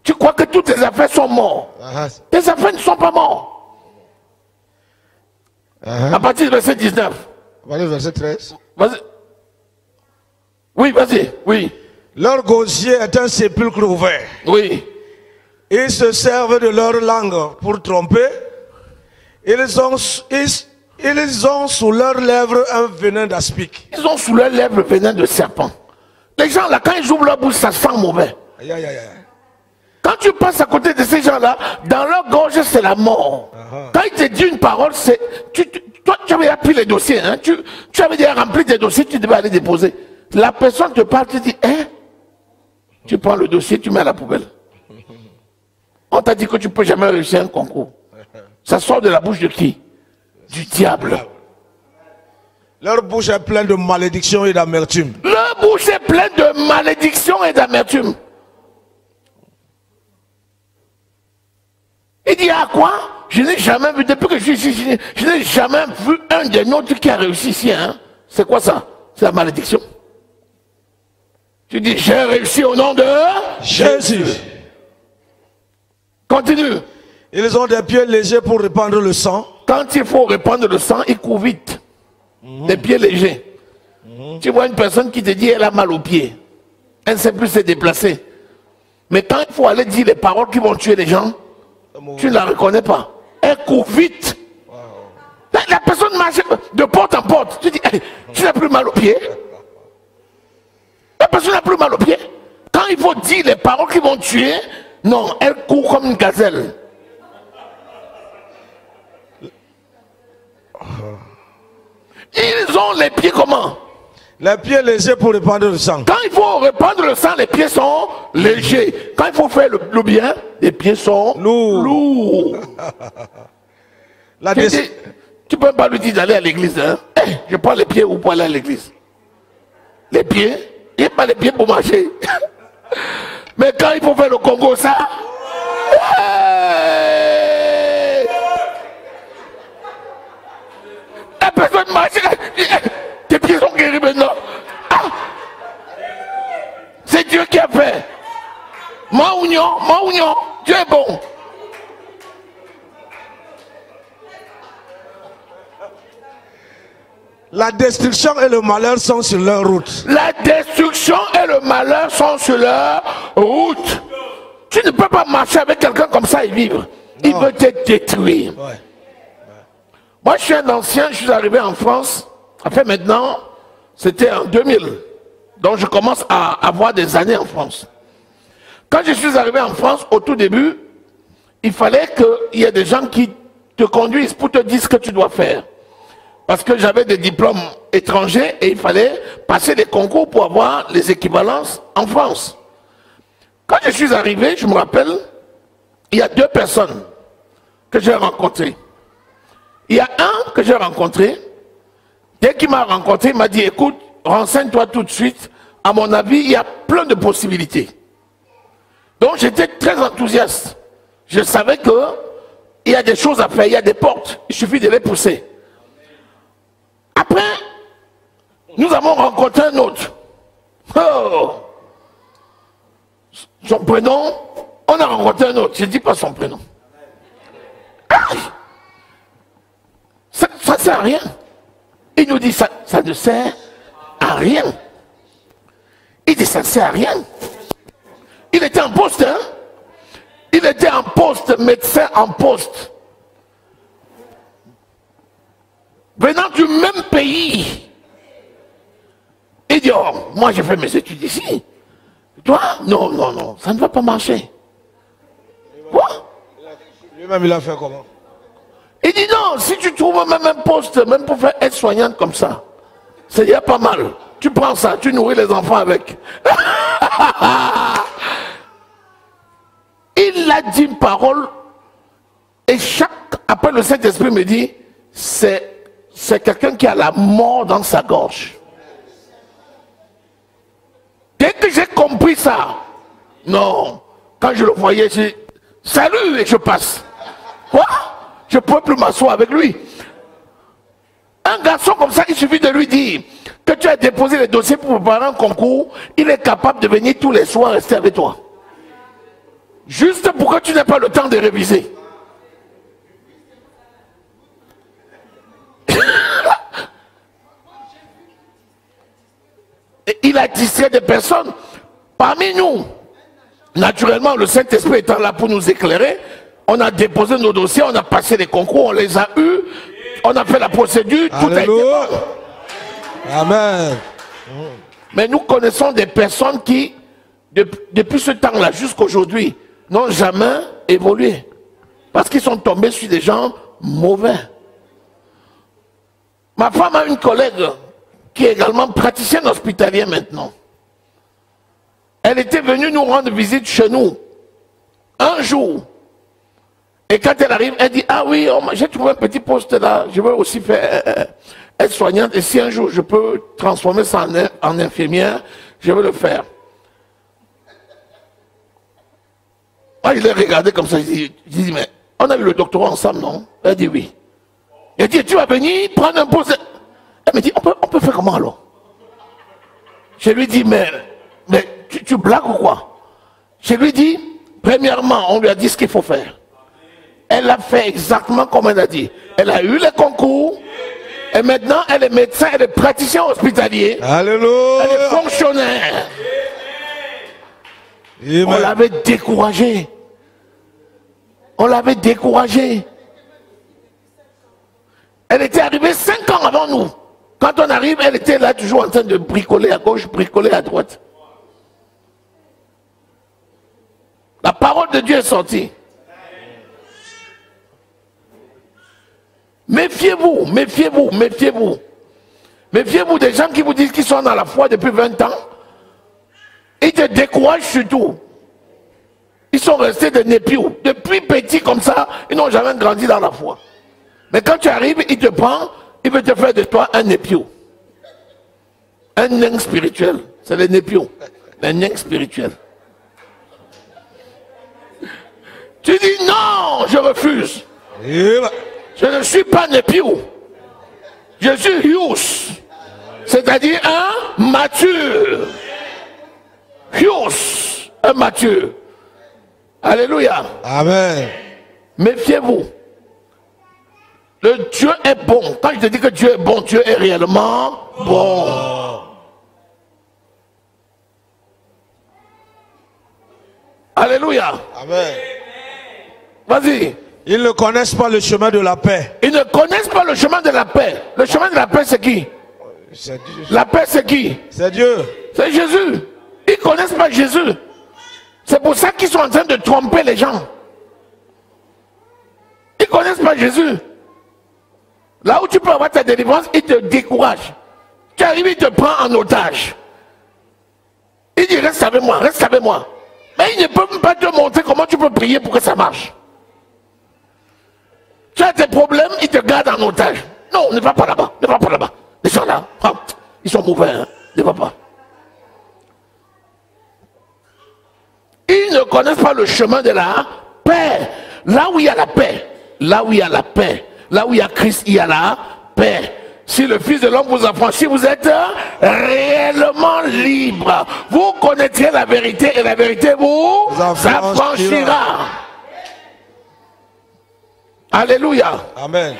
Tu crois que toutes tes affaires sont mortes. Tes affaires ne sont pas mortes. À partir du verset 19. Verset 13. Vas-y. Oui, vas-y, oui. Leur gosier est un sépulcre ouvert. Oui. Ils se servent de leur langue pour tromper. Ils ont sous leurs lèvres un venin d'aspic. Ils ont sous leurs lèvres le venin de serpent. Les gens là, quand ils ouvrent leur bouche, ça sent mauvais. Aïe, aïe, aïe. Quand tu passes à côté de ces gens-là, dans leur gorge, c'est la mort. Quand ils te disent une parole, c'est... Toi, tu avais appris les dossiers. Hein? Tu avais déjà rempli tes dossiers, tu devais aller déposer. La personne te parle, tu dis, hein? Tu prends le dossier, tu mets à la poubelle. On t'a dit que tu ne peux jamais réussir un concours. Ça sort de la bouche de qui? Du diable. Leur bouche est pleine de malédictions et d'amertume. Leur bouche est pleine de malédictions et d'amertume. Il dit à quoi? Je n'ai jamais vu, depuis que je suis ici, je n'ai jamais vu un des nôtres qui a réussi ici. Hein? C'est quoi ça? C'est la malédiction. Tu dis, j'ai réussi au nom de Jésus. Continue. Ils ont des pieds légers pour répandre le sang. Quand il faut répandre le sang, ils courent vite. Des pieds légers. Tu vois une personne qui te dit, elle a mal aux pieds. Elle ne sait plus se déplacer. Mais quand il faut aller dire les paroles qui vont tuer les gens, tu ne la reconnais pas. Elle court vite. La personne marche de porte en porte. Tu dis, hey, tu n'as plus mal aux pieds. La personne n'a plus mal aux pieds. Quand il faut dire les paroles qui vont tuer, non, elle court comme une gazelle. Ils ont les pieds comment? Les pieds légers pour répandre le sang. Quand il faut répandre le sang, les pieds sont légers. Quand il faut faire le bien, les pieds sont lourds. Tu ne peux pas lui dire d'aller à l'église. Hein? Hey, je prends les pieds pour aller à l'église. Les pieds, il n'y a pas les pieds pour marcher. Mais quand il faut faire le Congo, ça... Hey! La personne marche... Tes pieds sont guéris maintenant. Ah! C'est Dieu qui a fait. Maougnon, Dieu est bon. La destruction et le malheur sont sur leur route. La destruction et le malheur sont sur leur route. Tu ne peux pas marcher avec quelqu'un comme ça et vivre. Il veut te détruire. Ouais. Moi, je suis un ancien, je suis arrivé en France. Enfin, maintenant, c'était en 2000. Donc, je commence à avoir des années en France. Quand je suis arrivé en France, au tout début, il fallait qu'il y ait des gens qui te conduisent pour te dire ce que tu dois faire. Parce que j'avais des diplômes étrangers et il fallait passer des concours pour avoir les équivalences en France. Quand je suis arrivé, je me rappelle, il y a deux personnes que j'ai rencontrées. Il y a un que j'ai rencontré, dès qu'il m'a rencontré, il m'a dit, écoute, renseigne-toi tout de suite. À mon avis, il y a plein de possibilités. Donc j'étais très enthousiaste. Je savais qu'il y a des choses à faire, il y a des portes, il suffit de les pousser. Après, nous avons rencontré un autre. Oh. Son prénom, on a rencontré un autre. Je ne dis pas son prénom. Ça ne sert à rien. Il nous dit ça ne sert à rien. Il dit ça ne sert à rien. Il était en poste, hein? Il était en poste, médecin en poste. Venant du même pays. Il dit, oh, moi j'ai fait mes études ici. Toi, non, ça ne va pas marcher. Quoi? Lui-même, il a fait comment? Il dit, non, si tu trouves même un poste, même pour faire aide-soignante comme ça, c'est déjà pas mal. Tu prends ça, tu nourris les enfants avec. Il a dit une parole, et après le Saint-Esprit me dit, c'est quelqu'un qui a la mort dans sa gorge. Dès que j'ai compris ça, non, quand je le voyais, je dis, salut, et je passe. Quoi? Je ne pouvais plus m'asseoir avec lui. Un garçon comme ça, il suffit de lui dire que tu as déposé les dossiers pour préparer un concours, il est capable de venir tous les soirs rester avec toi. Juste pour que tu n'aies pas le temps de réviser. Il a tissé des personnes parmi nous. Naturellement, le Saint-Esprit étant là pour nous éclairer, on a déposé nos dossiers, on a passé les concours, on les a eus, on a fait la procédure, tout a été bon. Amen. Mais nous connaissons des personnes qui, depuis ce temps-là jusqu'à aujourd'hui, n'ont jamais évolué. Parce qu'ils sont tombés sur des gens mauvais. Ma femme a une collègue qui est également praticienne hospitalière maintenant. Elle était venue nous rendre visite chez nous un jour. Et quand elle arrive, elle dit, ah oui, j'ai trouvé un petit poste là, je veux aussi faire être soignante. Et si un jour je peux transformer ça en infirmière, je veux le faire. Moi, je l'ai regardé comme ça, je dis, mais on a eu le doctorat ensemble, non? Elle dit oui. Elle dit, tu vas venir prendre un poste. Elle me dit, on peut faire comment alors? Je lui dis, mais tu blagues ou quoi? Je lui dis, premièrement, on lui a dit ce qu'il faut faire. Elle a fait exactement comme elle a dit. Elle a eu les concours. Et maintenant, elle est médecin, elle est praticien hospitalier. Alléluia. Elle est fonctionnaire. Amen. On l'avait découragée. On l'avait découragée. Elle était arrivée 5 ans avant nous. Quand on arrive, elle était là toujours en train de bricoler à gauche, bricoler à droite. La parole de Dieu est sortie. Méfiez-vous, méfiez-vous, méfiez-vous. Méfiez-vous des gens qui vous disent qu'ils sont dans la foi depuis 20 ans. Ils te découragent surtout. Ils sont restés des népious. Depuis petits comme ça, ils n'ont jamais grandi dans la foi. Mais quand tu arrives, il te prend, il veut te faire de toi un népiou. Un nain spirituel. C'est les népious. Les nains spirituels. Tu dis non, je refuse. Amen. Je ne suis pas népiou. Je suis Hius. C'est-à-dire un mature. Hius, un mature. Alléluia. Amen. Méfiez-vous. Le Dieu est bon. Quand je te dis que Dieu est bon, Dieu est réellement bon. Alléluia. Amen. Vas-y. Ils ne connaissent pas le chemin de la paix. Ils ne connaissent pas le chemin de la paix. Le chemin de la paix, c'est qui? C'est Dieu. La paix, c'est qui? C'est Dieu. C'est Jésus. Ils ne connaissent pas Jésus. C'est pour ça qu'ils sont en train de tromper les gens. Ils ne connaissent pas Jésus. Là où tu peux avoir ta délivrance, ils te découragent. Tu arrives, il te prend en otage. Il dit, reste avec moi, reste avec moi. Mais il ne peut même pas te montrer comment tu peux prier pour que ça marche. Tu as tes problèmes, il te garde en otage. Non, ne va pas là-bas, ne va pas là-bas. Les gens là, ils sont mauvais, hein? Ne va pas. Ils ne connaissent pas le chemin de la paix. Là où il y a la paix, là où il y a la paix, là où il y a Christ, il y a la paix. Si le Fils de l'homme vous affranchit, vous êtes réellement libre. Vous connaîtrez la vérité et la vérité vous affranchira. Alléluia. Amen.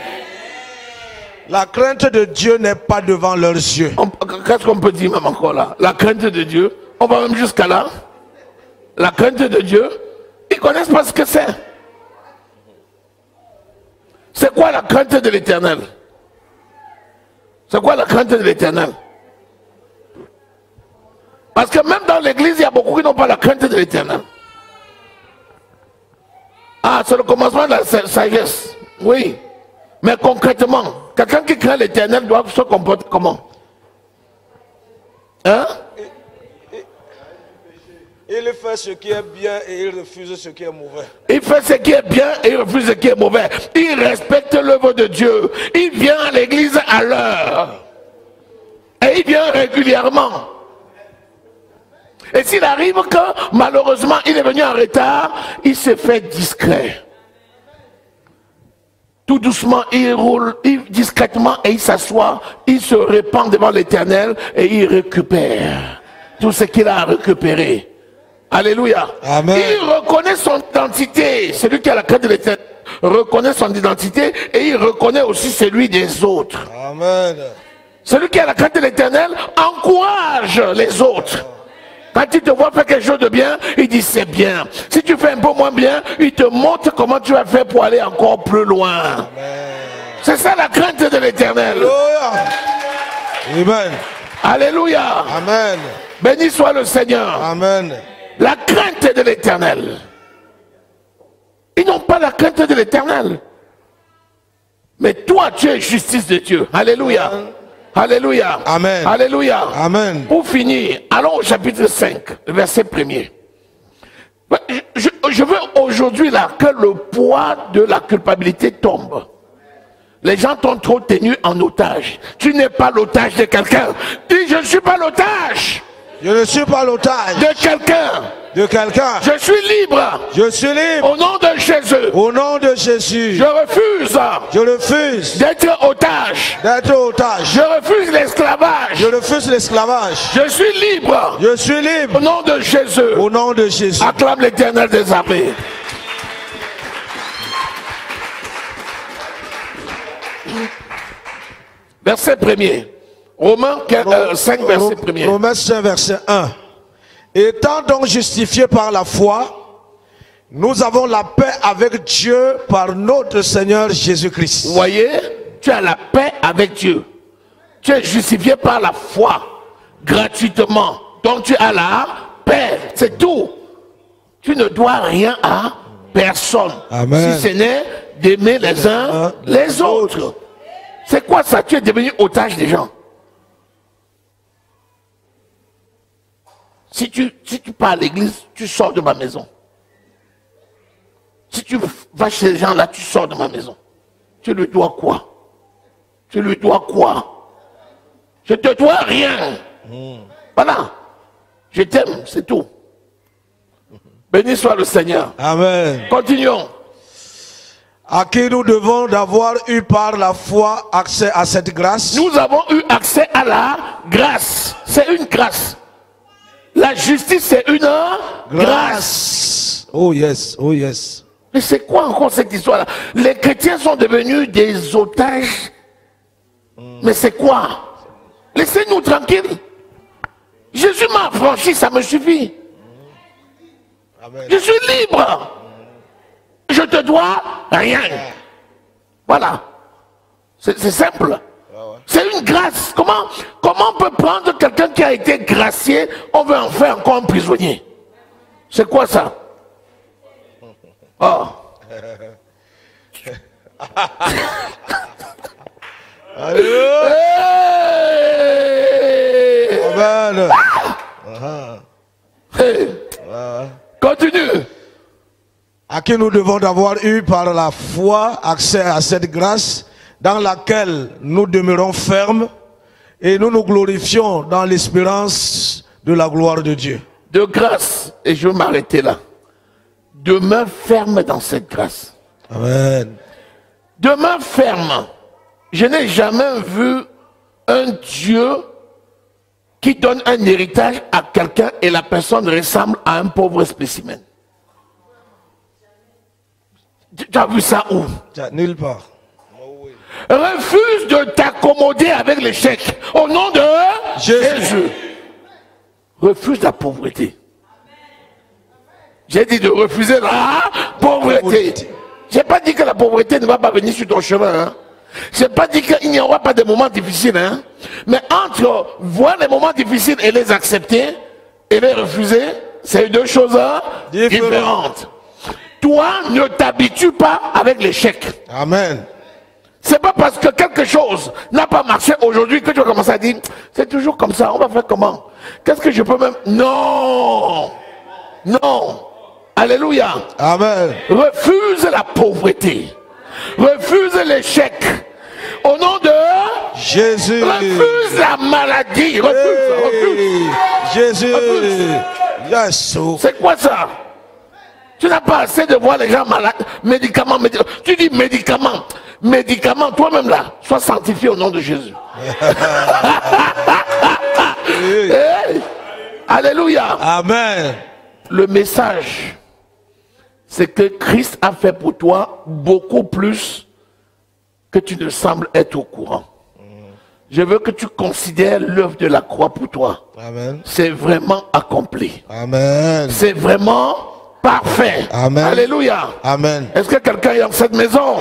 La crainte de Dieu n'est pas devant leurs yeux. Qu'est-ce qu'on peut dire même encore là? La crainte de Dieu, on va même jusqu'à là. La crainte de Dieu, ils ne connaissent pas ce que c'est. C'est quoi la crainte de l'Éternel? C'est quoi la crainte de l'Éternel? Parce que même dans l'église, il y a beaucoup qui n'ont pas la crainte de l'Éternel. Ah, c'est le commencement de la sagesse. Oui. Mais concrètement, quelqu'un qui craint l'Éternel doit se comporter comment? Hein? Il fait ce qui est bien et il refuse ce qui est mauvais. Il fait ce qui est bien et il refuse ce qui est mauvais. Il respecte l'œuvre de Dieu. Il vient à l'église à l'heure. Et il vient régulièrement. Et s'il arrive que malheureusement il est venu en retard, il se fait discret. Tout doucement, il roule discrètement et il s'assoit. Il se répand devant l'Éternel et il récupère tout ce qu'il a récupéré. Alléluia. Amen. Il reconnaît son identité. Celui qui a la crainte de l'Éternel reconnaît son identité et il reconnaît aussi celui des autres. Amen. Celui qui a la crainte de l'Éternel encourage les autres. Quand il te voit faire quelque chose de bien, il dit c'est bien. Si tu fais un peu moins bien, il te montre comment tu vas faire pour aller encore plus loin. C'est ça la crainte de l'Éternel. Amen. Alléluia. Amen. Béni soit le Seigneur. Amen. La crainte de l'Éternel. Ils n'ont pas la crainte de l'Éternel. Mais toi, tu es justice de Dieu. Alléluia. Amen. Alléluia. Amen. Alléluia. Amen. Pour finir, allons au chapitre 5, verset 1er. Je veux aujourd'hui là que le poids de la culpabilité tombe. Les gens t'ont trop tenu en otage. Tu n'es pas l'otage de quelqu'un. Dis, je ne suis pas l'otage. Je ne suis pas l'otage de quelqu'un. De quelqu'un. Je suis libre. Je suis libre. Au nom de Jésus. Au nom de Jésus. Je refuse. Je refuse d'être otage. D'être otage. Je refuse l'esclavage. Je refuse l'esclavage. Je suis libre. Je suis libre. Au nom de Jésus. Au nom de Jésus. Acclame l'Éternel des armées. Verset 1er. Romains 5, verset 1er. Romains 5, verset 1. Étant donc justifiés par la foi, nous avons la paix avec Dieu par notre Seigneur Jésus-Christ. Vous voyez, tu as la paix avec Dieu. Tu es justifié par la foi, gratuitement. Donc tu as la paix, c'est tout. Tu ne dois rien à personne. Amen. Si ce n'est d'aimer les uns les autres. C'est quoi ça? Tu es devenu otage des gens. Si tu pars à l'église, tu sors de ma maison. Si tu vas chez les gens là, tu sors de ma maison. Tu lui dois quoi? Tu lui dois quoi? Je te dois rien. Voilà. Je t'aime, c'est tout. Béni soit le Seigneur. Amen. Continuons. À qui nous devons d'avoir eu par la foi accès à cette grâce. Nous avons eu accès à la grâce. C'est une grâce. La justice, c'est une grâce. Oh yes, oh yes. Mais c'est quoi encore cette histoire-là? Les chrétiens sont devenus des otages. Mais c'est quoi? Laissez-nous tranquilles. Jésus m'a affranchi, ça me suffit. Amen. Je suis libre. Je te dois rien. Voilà. C'est simple. C'est une grâce. Comment on peut prendre quelqu'un qui a été gracié, on veut en faire encore un prisonnier? C'est quoi ça? Oh. Hey! Amen. Hey! Continue. À qui nous devons d'avoir eu par la foi accès à cette grâce dans laquelle nous demeurons fermes et nous nous glorifions dans l'espérance de la gloire de Dieu. De grâce, et je vais m'arrêter là. Demeure ferme dans cette grâce. Amen. Demeure ferme. Je n'ai jamais vu un Dieu qui donne un héritage à quelqu'un et la personne ressemble à un pauvre spécimen. Tu as vu ça où? Nulle part. Refuse de t'accommoder avec l'échec. Au nom de Jésus. Refuse la pauvreté. J'ai dit de refuser la pauvreté. Je n'ai pas dit que la pauvreté ne va pas venir sur ton chemin. Hein. Je n'ai pas dit qu'il n'y aura pas de moments difficiles. Hein. Mais entre voir les moments difficiles et les accepter et les refuser, c'est deux choses différentes. Toi, ne t'habitue pas avec l'échec. Amen. C'est pas parce que quelque chose n'a pas marché aujourd'hui que tu vas commencer à dire c'est toujours comme ça, on va faire comment? Qu'est-ce que je peux même... Non! Non! Alléluia! Amen. Refuse la pauvreté. Refuse l'échec. Au nom de Jésus. Refuse la maladie. Refuse. Jésus. Refuse. Yes. C'est quoi ça? Tu n'as pas assez de voir les gens malades. Médicaments. Tu dis médicaments. Médicaments, toi-même là, sois sanctifié au nom de Jésus. Hey. Alléluia. Amen. Le message, c'est que Christ a fait pour toi beaucoup plus que tu ne sembles être au courant. Je veux que tu considères l'œuvre de la croix pour toi. Amen. C'est vraiment accompli. Amen. C'est vraiment parfait. Amen. Alléluia. Amen. Est-ce que quelqu'un est dans cette maison?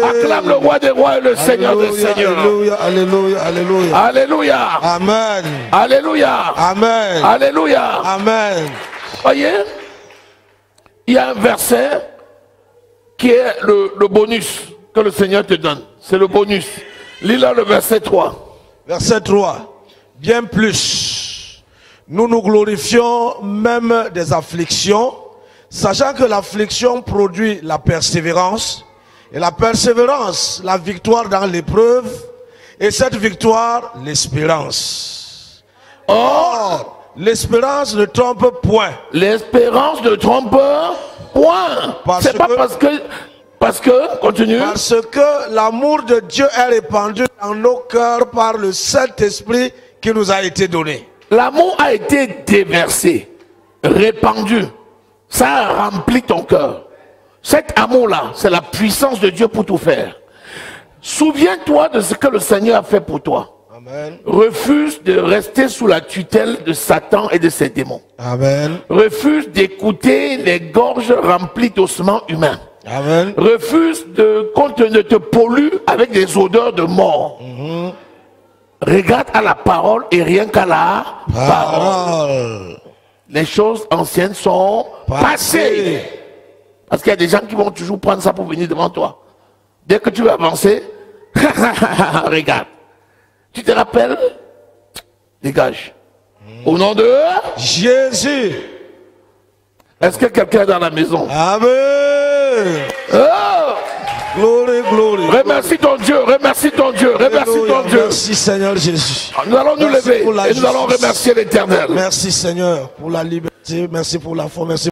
Acclame le roi des rois et le Seigneur des seigneurs. Alléluia, alléluia, alléluia. Alléluia. Amen. Alléluia. Amen. Alléluia. Amen. Voyez, il y a un verset qui est le bonus que le Seigneur te donne. C'est le bonus. Lis là le verset 3. Verset 3. Bien plus, nous nous glorifions même des afflictions, sachant que l'affliction produit la persévérance, et la persévérance, la victoire dans l'épreuve, et cette victoire, l'espérance. Or, l'espérance ne trompe point. L'espérance ne trompe point. C'est pas parce que, continue. Parce que l'amour de Dieu est répandu dans nos cœurs par le Saint-Esprit qui nous a été donné. L'amour a été déversé, répandu. Ça a rempli ton cœur. Cet amour-là, c'est la puissance de Dieu pour tout faire. Souviens-toi de ce que le Seigneur a fait pour toi. Amen. Refuse de rester sous la tutelle de Satan et de ses démons. Amen. Refuse d'écouter les gorges remplies d'ossements humains. Amen. Refuse qu'on ne te pollue avec des odeurs de mort. Regarde à la parole et rien qu'à la parole. Les choses anciennes sont passées. Parce qu'il y a des gens qui vont toujours prendre ça pour venir devant toi. Dès que tu veux avancer, regarde. Tu te rappelles? Dégage. Au nom de Jésus. Est-ce que quelqu'un est dans la maison? Amen. Oh! Glory, glory. Remercie ton Dieu, remercie ton Dieu, remercie ton Dieu. Merci Seigneur Jésus. Nous allons nous Merci lever pour la et nous allons justice. remercier l'Éternel. Merci Seigneur pour la liberté, merci pour la foi, merci